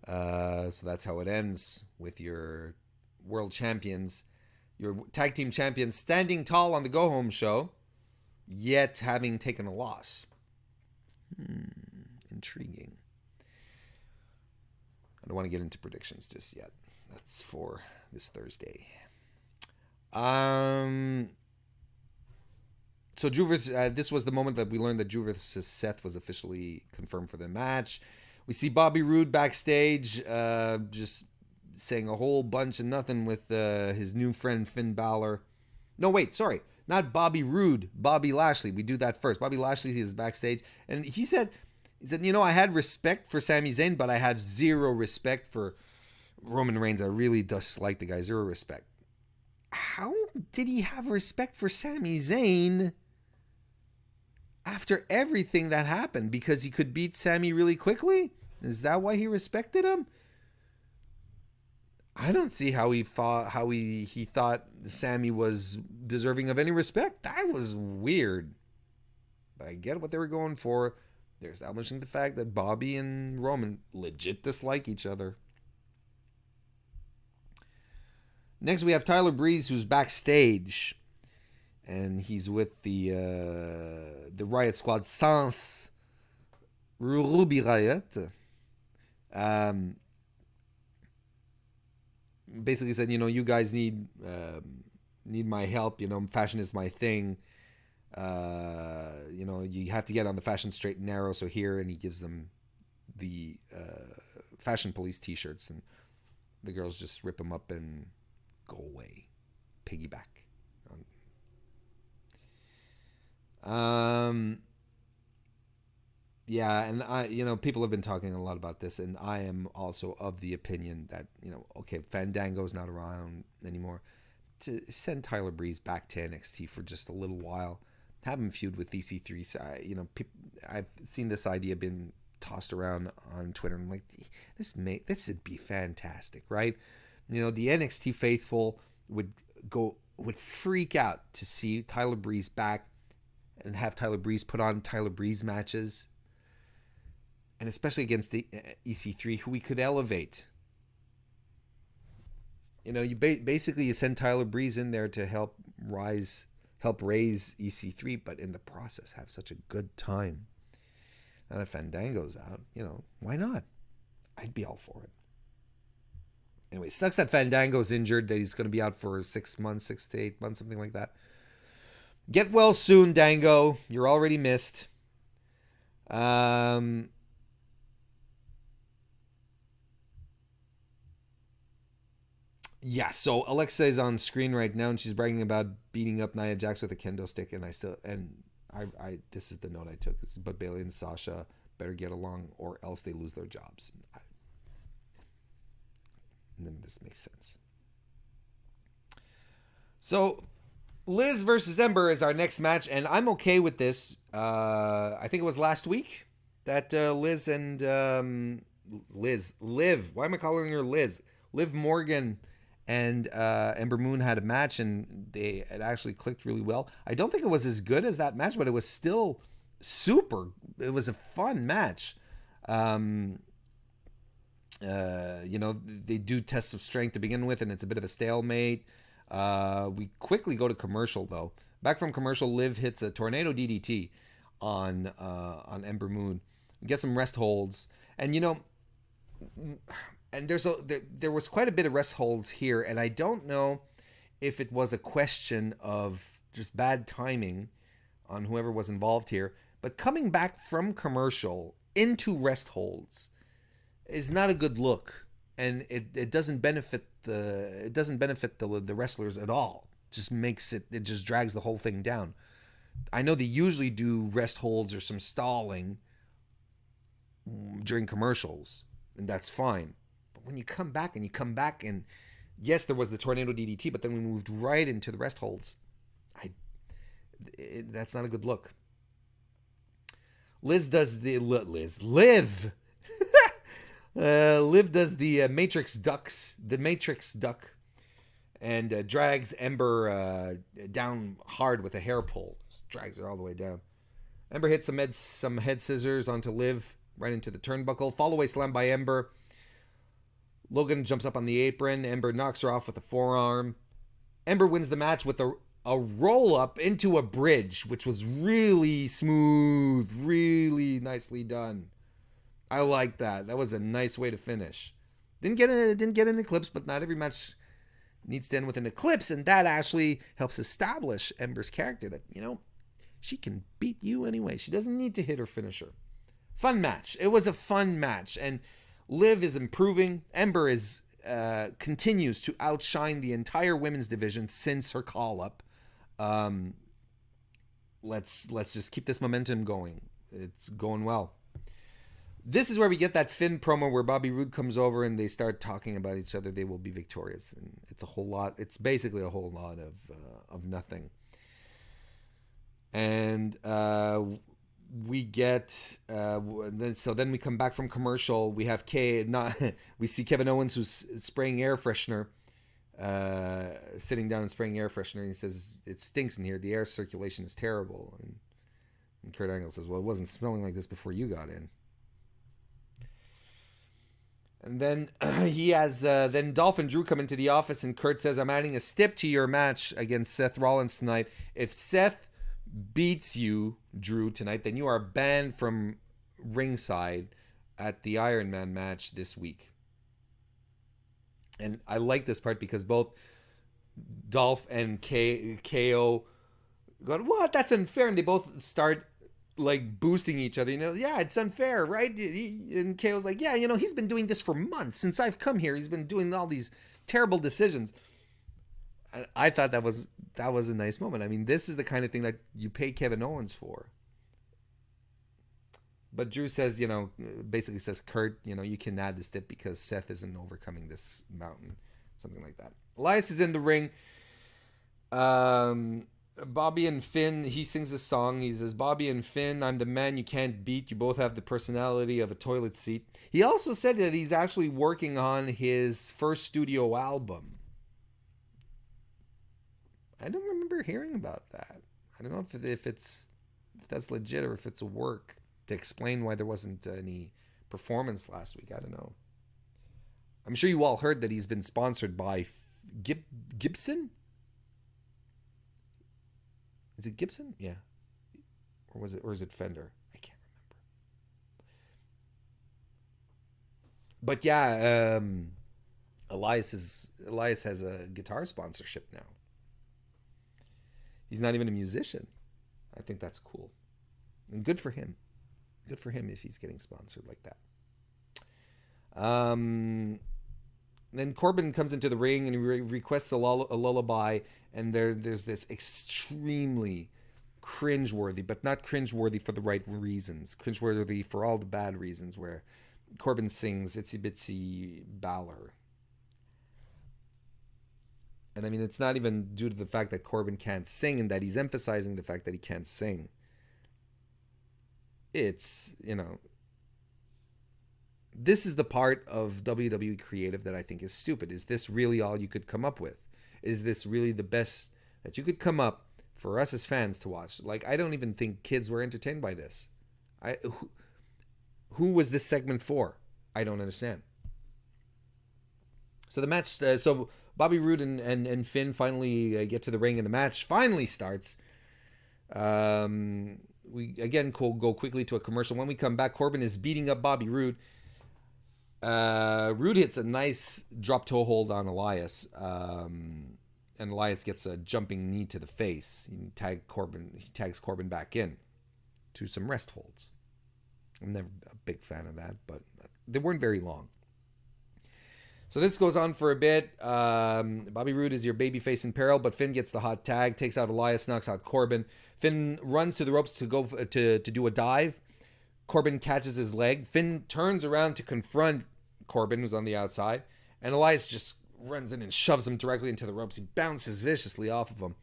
S1: So that's how it ends, with your world champions, your tag team champions, standing tall on the go home show, yet having taken a loss. Intriguing. I don't want to get into predictions just yet. That's for this Thursday. So Drew versus, this was the moment that we learned that Drew versus Seth was officially confirmed for the match. We see Bobby Roode backstage, just saying a whole bunch of nothing with his new friend Finn Balor. No, wait, sorry. Not Bobby Roode, Bobby Lashley. We do that first. Bobby Lashley is backstage, and he said, you know, I had respect for Sami Zayn, but I have zero respect for Roman Reigns. I really dislike the guy. Zero respect. How did he have respect for Sami Zayn after everything that happened? Because he could beat Sami really quickly? Is that why he respected him? I don't see how he thought Sami was deserving of any respect. That was weird. But I get what they were going for. They're establishing the fact that Bobby and Roman legit dislike each other. Next, we have Tyler Breeze, who's backstage, and he's with the Riot Squad, Sans Ruby Riot. Basically said, you know, you guys need my help. You know, fashion is my thing. You know, you have to get on the fashion straight and narrow. So here, and he gives them the Fashion Police T-shirts, and the girls just rip them up and go away, piggyback. Yeah, and people have been talking a lot about this, and I am also of the opinion that, okay, Fandango's not around anymore. To send Tyler Breeze back to NXT for just a little while, have him feud with EC3. I've seen this idea been tossed around on Twitter. I'm like, this would be fantastic, right? The NXT faithful would freak out to see Tyler Breeze back and have Tyler Breeze put on Tyler Breeze matches, and especially against the EC3, who we could elevate. You basically you send Tyler Breeze in there to help raise EC3, but in the process have such a good time. Now that Fandango's out, why not? I'd be all for it. Anyway, sucks that Fandango's injured, that he's going to be out for 6 to 8 months, something like that. Get well soon, Dango. You're already missed. Yeah, so Alexa is on screen right now, and she's bragging about beating up Nia Jax with a kendo stick, and I this is the note I took. But Bayley and Sasha better get along, or else they lose their jobs. None of this makes sense. So, Liz versus Ember is our next match, and I'm okay with this. I think it was last week that Liv. Why am I calling her Liz? Liv Morgan and Ember Moon had a match, and it actually clicked really well. I don't think it was as good as that match, but it was still super. It was a fun match. They do tests of strength to begin with, and it's a bit of a stalemate. We quickly go to commercial, though. Back from commercial, Liv hits a tornado DDT on Ember Moon. We get some rest holds, and and there was quite a bit of rest holds here, and I don't know if it was a question of just bad timing on whoever was involved here, but coming back from commercial into rest holds is not a good look, and it doesn't benefit the wrestlers at all. It just drags the whole thing down. I know they usually do rest holds or some stalling during commercials, and that's fine. But when you come back and yes, there was the tornado DDT, but then we moved right into the rest holds. That's not a good look. Liv does the Matrix duck, and drags Ember down hard with a hair pull. Drags her all the way down. Ember hits some head scissors onto Liv, right into the turnbuckle. Fall-away slam by Ember. Logan jumps up on the apron. Ember knocks her off with a forearm. Ember wins the match with a roll-up into a bridge, which was really smooth, really nicely done. I like that. That was a nice way to finish. Didn't get an eclipse, but not every match needs to end with an eclipse, and that actually helps establish Ember's character that, she can beat you anyway. She doesn't need to hit her finisher. Fun match. It was a fun match, and Liv is improving. Ember continues to outshine the entire women's division since her call-up. Let's just keep this momentum going. It's going well. This is where we get that Finn promo where Bobby Roode comes over and they start talking about each other. They will be victorious, and it's a whole lot. It's basically a whole lot of nothing. And we get then we come back from commercial. We have we see Kevin Owens, who's spraying air freshener, sitting down and spraying air freshener. And he says it stinks in here. The air circulation is terrible. And Kurt Angle says, "Well, it wasn't smelling like this before you got in." And then he has then Dolph and Drew come into the office, and Kurt says, "I'm adding a stip to your match against Seth Rollins tonight. If Seth beats you, Drew, tonight, then you are banned from ringside at the Iron Man match this week." And I like this part because both Dolph and KO go, "What? That's unfair." And they both start like boosting each other. Yeah, it's unfair, right? And KO's like, "Yeah, he's been doing this for months. Since I've come here, he's been doing all these terrible decisions." And I thought that was a nice moment. I mean, this is the kind of thing that you pay Kevin Owens for. But Drew says, basically says, Kurt, you can add the stip because Seth isn't overcoming this mountain. Something like that. Elias is in the ring. Bobby and Finn, he sings a song. He says, Bobby and Finn, I'm the man you can't beat. You both have the personality of a toilet seat. He also said that he's actually working on his first studio album. I don't remember hearing about that. I don't know if that's legit or if it's a work to explain why there wasn't any performance last week. I don't know. I'm sure you all heard that he's been sponsored by Gibson. Is it Gibson? Yeah. Or is it Fender? I can't remember. But yeah, Elias has a guitar sponsorship now. He's not even a musician. I think that's cool. And good for him. Good for him if he's getting sponsored like that. Then Corbin comes into the ring and he requests a lullaby, and there's this extremely cringeworthy, but not cringeworthy for the right reasons. Cringeworthy for all the bad reasons, where Corbin sings Itsy Bitsy Balor. And I mean, it's not even due to the fact that Corbin can't sing and that he's emphasizing the fact that he can't sing. It's, this is the part of WWE creative that I think is stupid. Is this really all you could come up with? Is this really the best that you could come up for us as fans to watch? Like, I don't even think kids were entertained by this. Who was this segment for? I don't understand. So the match, so Bobby Roode and Finn finally get to the ring, and the match finally starts. We again go quickly to a commercial. When we come back, Corbin is beating up Bobby Roode. Roode hits a nice drop toe hold on Elias, and Elias gets a jumping knee to the face. He tags Corbin back in to some rest holds. I'm never a big fan of that, but they weren't very long. So this goes on for a bit. Bobby Roode is your babyface in peril, but Finn gets the hot tag, takes out Elias, knocks out Corbin. Finn runs to the ropes to go to do a dive. Corbin catches his leg. Finn turns around to confront Corbin, who's on the outside, and Elias just runs in and shoves him directly into the ropes. He bounces viciously off of him.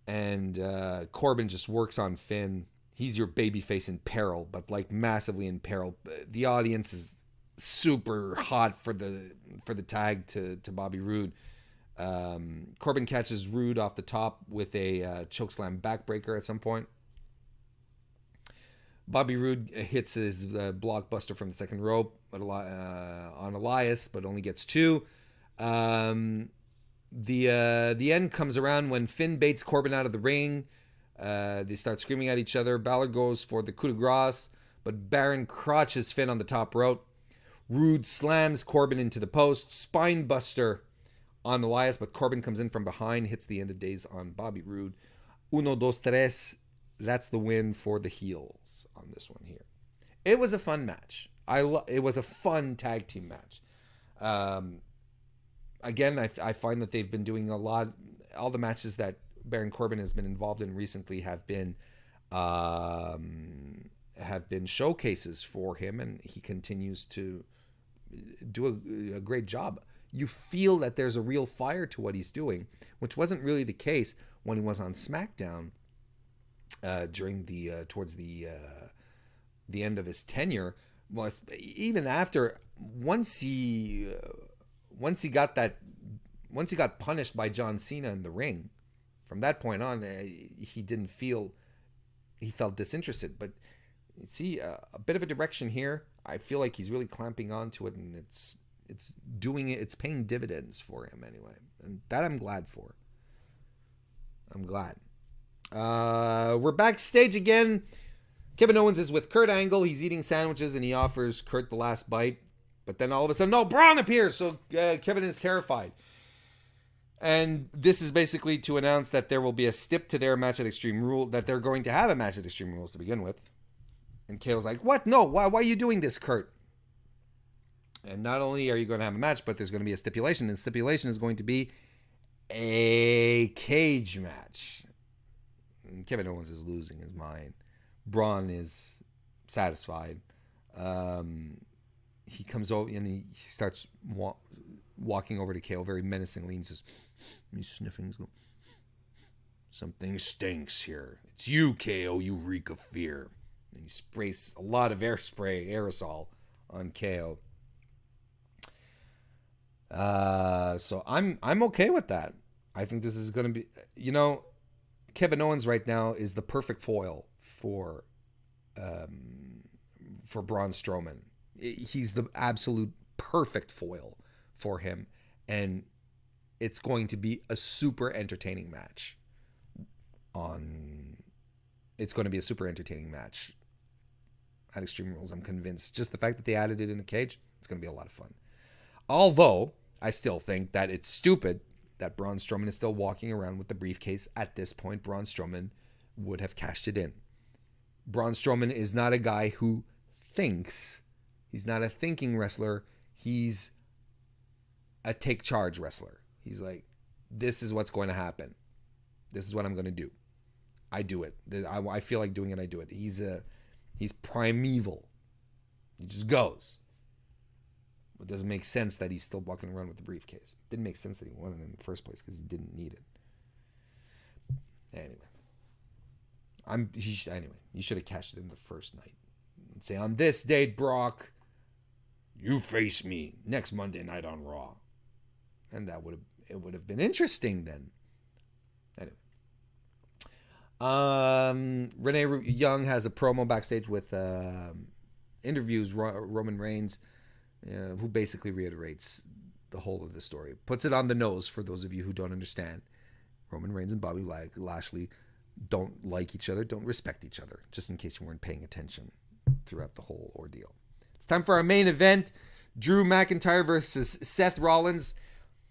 S1: And Corbin just works on Finn. He's your babyface in peril, but like massively in peril. The audience is super hot for the tag to Bobby Roode. Corbin catches Roode off the top with a chokeslam backbreaker at some point. Bobby Roode hits his blockbuster from the second rope on Elias, but only gets two. The end comes around when Finn baits Corbin out of the ring. They start screaming at each other. Balor goes for the coup de grace, but Baron crotches Finn on the top rope. Roode slams Corbin into the post. Spine buster on Elias, but Corbin comes in from behind, hits the end of days on Bobby Roode. 1, 2, 3. That's the win for the heels on this one here. It was a fun match. It was a fun tag team match. Again, I find that they've been doing a lot. All the matches that Baron Corbin has been involved in recently have been showcases for him, and he continues to do a great job. You feel that there's a real fire to what he's doing, which wasn't really the case when he was on SmackDown during towards the end of his tenure. Well, even after once he got punished by John Cena in the ring, from that point on, he felt disinterested. But you see a bit of a direction here. I feel like he's really clamping onto it, and it's paying dividends for him anyway, and that I'm glad for. I'm glad. We're backstage again. Kevin Owens is with Kurt Angle. He's eating sandwiches, and he offers Kurt the last bite. But then all of a sudden, no, Braun appears. So Kevin is terrified. And this is basically to announce that there will be a stip to their match at Extreme Rules, that they're going to have a match at Extreme Rules to begin with. And KO's like, what? No, why are you doing this, Kurt? And not only are you going to have a match, but there's going to be a stipulation. And the stipulation is going to be a cage match. Kevin Owens is losing his mind. Braun is satisfied. He comes over and he starts walking over to KO very menacingly and says, he's sniffing. He's going, something stinks here. It's you, KO. You reek of fear. And he sprays a lot of aerosol on KO. So I'm okay with that. I think this is going to be, Kevin Owens right now is the perfect foil for Braun Strowman. He's the absolute perfect foil for him, and it's going to be a super entertaining match. It's going to be a super entertaining match at Extreme Rules. I'm convinced. Just the fact that they added it in a cage, it's going to be a lot of fun. Although I still think that it's stupid that Braun Strowman is still walking around with the briefcase. At this point, Braun Strowman would have cashed it in. Braun Strowman is not a guy who thinks. He's not a thinking wrestler. He's a take charge wrestler. He's like, this is what's going to happen. This is what I'm going to do. I do it. I feel like doing it. I do it. He's primeval. He just goes. It doesn't make sense that he's still walking around with the briefcase. It didn't make sense that he wanted it in the first place because he didn't need it. Anyway, you should have cashed it in the first night and say, on this date, Brock, you face me next Monday night on Raw, and it would have been interesting then. Anyway, Renee Young has a promo backstage with interviews Roman Reigns. Who basically reiterates the whole of the story. Puts it on the nose for those of you who don't understand. Roman Reigns and Bobby Lashley don't like each other, don't respect each other, just in case you weren't paying attention throughout the whole ordeal. It's time for our main event, Drew McIntyre versus Seth Rollins.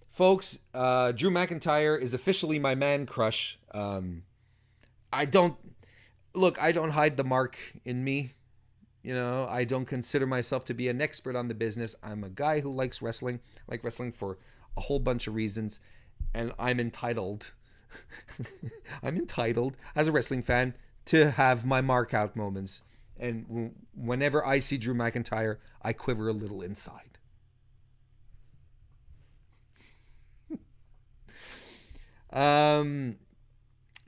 S1: Folks, Drew McIntyre is officially my man crush. I don't hide the mark in me. I don't consider myself to be an expert on the business. I'm a guy who likes wrestling. I like wrestling for a whole bunch of reasons. And I'm entitled as a wrestling fan to have my mark out moments. And whenever I see Drew McIntyre, I quiver a little inside.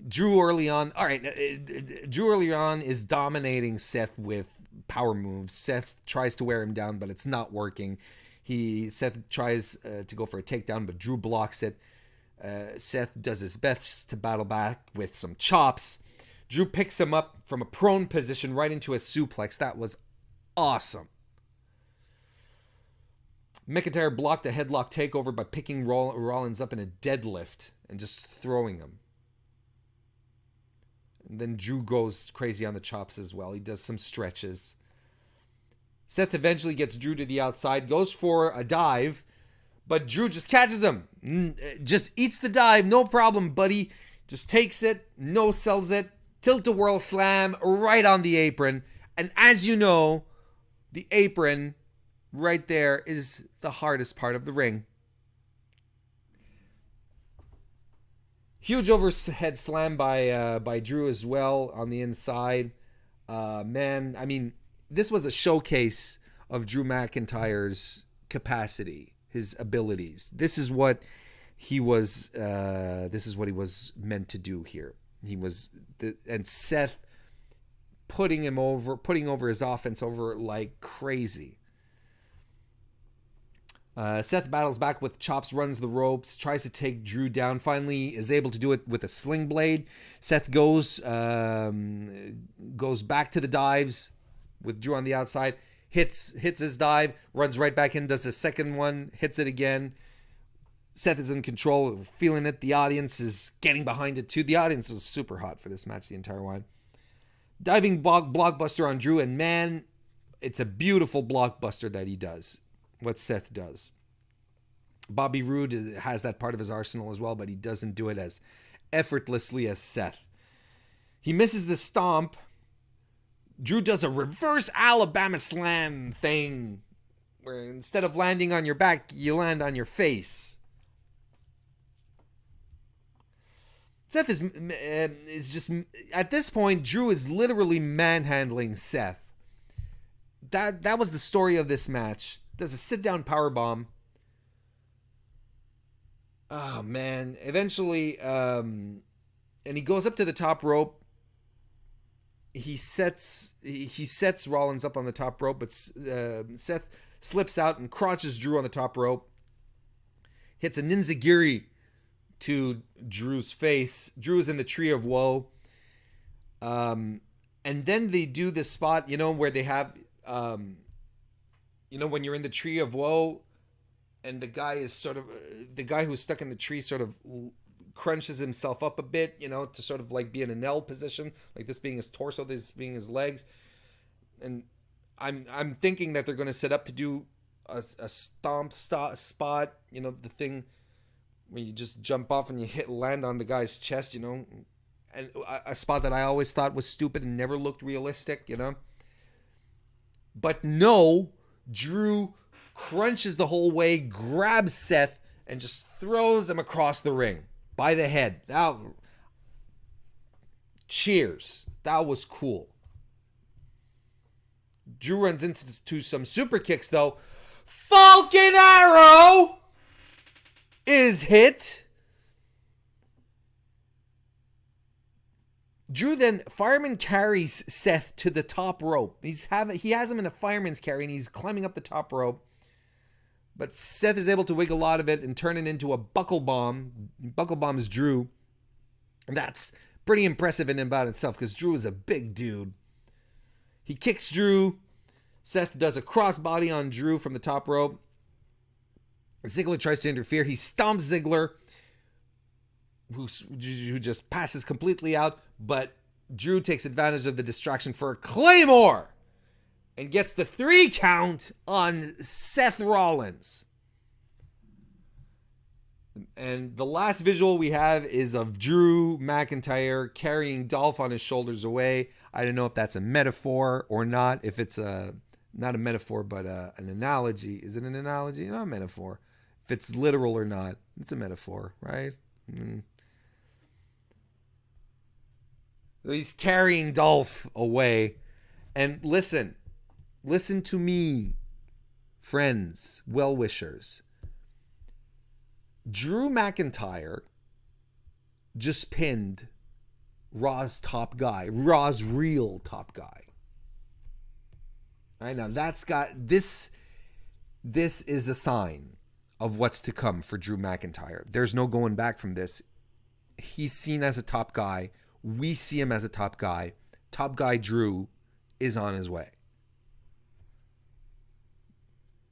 S1: Drew early on is dominating Seth with power moves. Seth tries to wear him down, but it's not working. Seth tries to go for a takedown, but Drew blocks it. Seth does his best to battle back with some chops. Drew picks him up from a prone position right into a suplex. That was awesome. McIntyre blocked a headlock takeover by picking Rollins up in a deadlift and just throwing him. And then Drew goes crazy on the chops as well. He does some stretches. Seth eventually gets Drew to the outside, goes for a dive, but Drew just catches him. Just eats the dive, no problem, buddy. Just takes it, no-sells it, tilt-a-whirl slam right on the apron. And as you know, the apron right there is the hardest part of the ring. Huge overhead slam by Drew as well on the inside. This was a showcase of Drew McIntyre's capacity, his abilities. This is what he was meant to do here. And Seth putting over his offense over like crazy. Seth battles back with chops, runs the ropes, tries to take Drew down. Finally is able to do it with a sling blade. Seth goes back to the dives with Drew on the outside. Hits his dive, runs right back in, does a second one, hits it again. Seth is in control, feeling it. The audience is getting behind it too. The audience was super hot for this match the entire while. Diving blockbuster on Drew, and man, it's a beautiful blockbuster that he does. What Seth does. Bobby Roode has that part of his arsenal as well, but he doesn't do it as effortlessly as Seth. He misses the stomp. Drew does a reverse Alabama slam thing where instead of landing on your back, you land on your face. Seth is just, at this point, Drew is literally manhandling Seth. That was the story of this match. Does a sit-down powerbomb. Oh, man. Eventually, and he goes up to the top rope. He sets Rollins up on the top rope, but Seth slips out and crotches Drew on the top rope. Hits a ninzagiri to Drew's face. Drew is in the Tree of Woe. And then they do this spot, where they have, when you're in the Tree of Woe and the guy who's stuck in the tree sort of crunches himself up a bit, to sort of like be in an L position, like this being his torso, this being his legs. And I'm thinking that they're going to set up to do a stomp spot, the thing when you just jump off and you land on the guy's chest, and a spot that I always thought was stupid and never looked realistic, But no, Drew crunches the whole way, grabs Seth, and just throws him across the ring by the head. Cheers. That was cool. Drew runs into some super kicks, though. Falcon Arrow is hit. Drew then fireman carries Seth to the top rope. He has him in a fireman's carry, and he's climbing up the top rope. But Seth is able to wiggle out of it and turn it into a buckle bomb. Buckle bombs Drew. And that's pretty impressive in and about itself, because Drew is a big dude. He kicks Drew. Seth does a crossbody on Drew from the top rope. Ziggler tries to interfere. He stomps Ziggler, who just passes completely out. But Drew takes advantage of the distraction for a Claymore and gets the 3 count on Seth Rollins. And the last visual we have is of Drew McIntyre carrying Dolph on his shoulders away. I don't know if that's a metaphor or not. If it's not a metaphor, but an analogy. Is it an analogy? Not a metaphor. If it's literal or not, it's a metaphor, right? He's carrying Dolph away. And listen to me, friends, well-wishers. Drew McIntyre just pinned Raw's top guy, Raw's real top guy. All right, now that's got this is a sign of what's to come for Drew McIntyre. There's no going back from this. He's seen as a top guy. We see him as a top guy. Top guy Drew is on his way.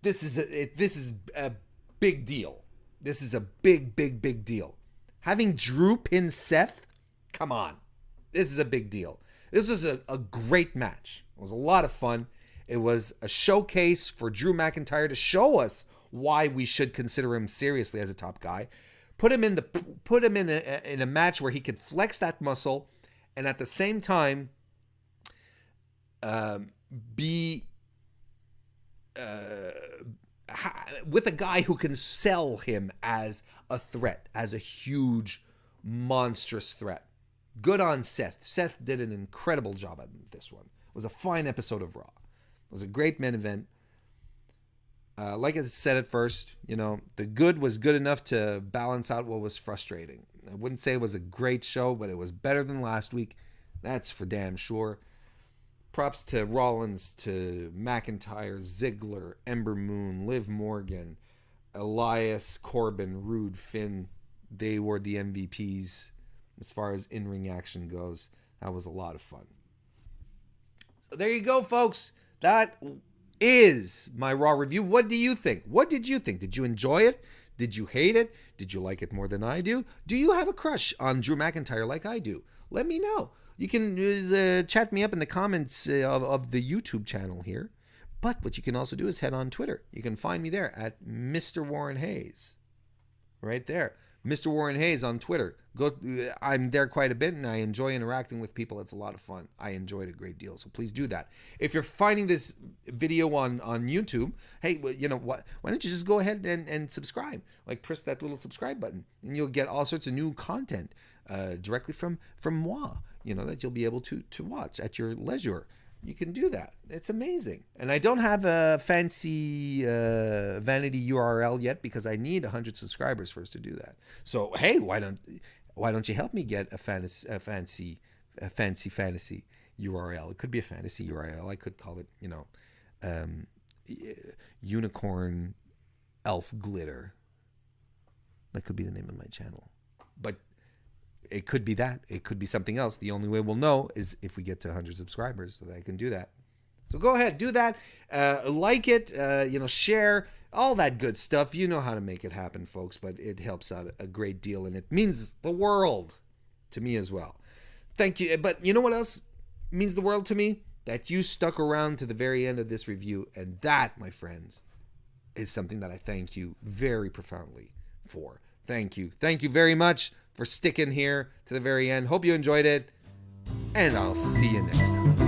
S1: This is a big deal. This is a big deal. Having Drew pin Seth, come on. This is a big deal. This was a great match. It was a lot of fun. It was a showcase for Drew McIntyre to show us why we should consider him seriously as a top guy. Put him in a match where he could flex that muscle, and at the same time, be with a guy who can sell him as a threat, as a huge, monstrous threat. Good on Seth. Seth did an incredible job at this one. It was a fine episode of Raw. It was a great main event. Like I said at first, the good was good enough to balance out what was frustrating. I wouldn't say it was a great show, but it was better than last week. That's for damn sure. Props to Rollins, to McIntyre, Ziggler, Ember Moon, Liv Morgan, Elias, Corbin, Rude, Finn. They were the MVPs as far as in-ring action goes. That was a lot of fun. So there you go, folks. That is my Raw review. What do you think? What did you think? Did you enjoy it? Did you hate it? Did you like it more than I do? Do you have a crush on Drew McIntyre like I do? Let me know. You can chat me up in the comments of the YouTube channel here. But what you can also do is head on Twitter. You can find me there at Mr. Warren Hayes. Right there. Mr. Warren Hayes on Twitter. I'm there quite a bit, and I enjoy interacting with people. It's a lot of fun. I enjoyed it a great deal, so please do that. If you're finding this video on YouTube, hey, you know what? Why don't you just go ahead and subscribe? Like, press that little subscribe button, and you'll get all sorts of new content directly from moi. You know, that you'll be able to watch at your leisure. You can do that. It's amazing. And I don't have a fancy vanity URL yet because I need 100 subscribers first to do that. So, hey, why don't you help me get a fancy URL? It could be a fantasy URL. I could call it, Unicorn Elf Glitter. That could be the name of my channel. But it could be that. It could be something else. The only way we'll know is if we get to 100 subscribers, so that I can do that. So go ahead, do that. Like it, share, all that good stuff. You know how to make it happen, folks, but it helps out a great deal, and it means the world to me as well. Thank you. But you know what else means the world to me? That you stuck around to the very end of this review, and that, my friends, is something that I thank you very profoundly for. Thank you. Thank you very much for sticking here to the very end. Hope you enjoyed it, and I'll see you next time.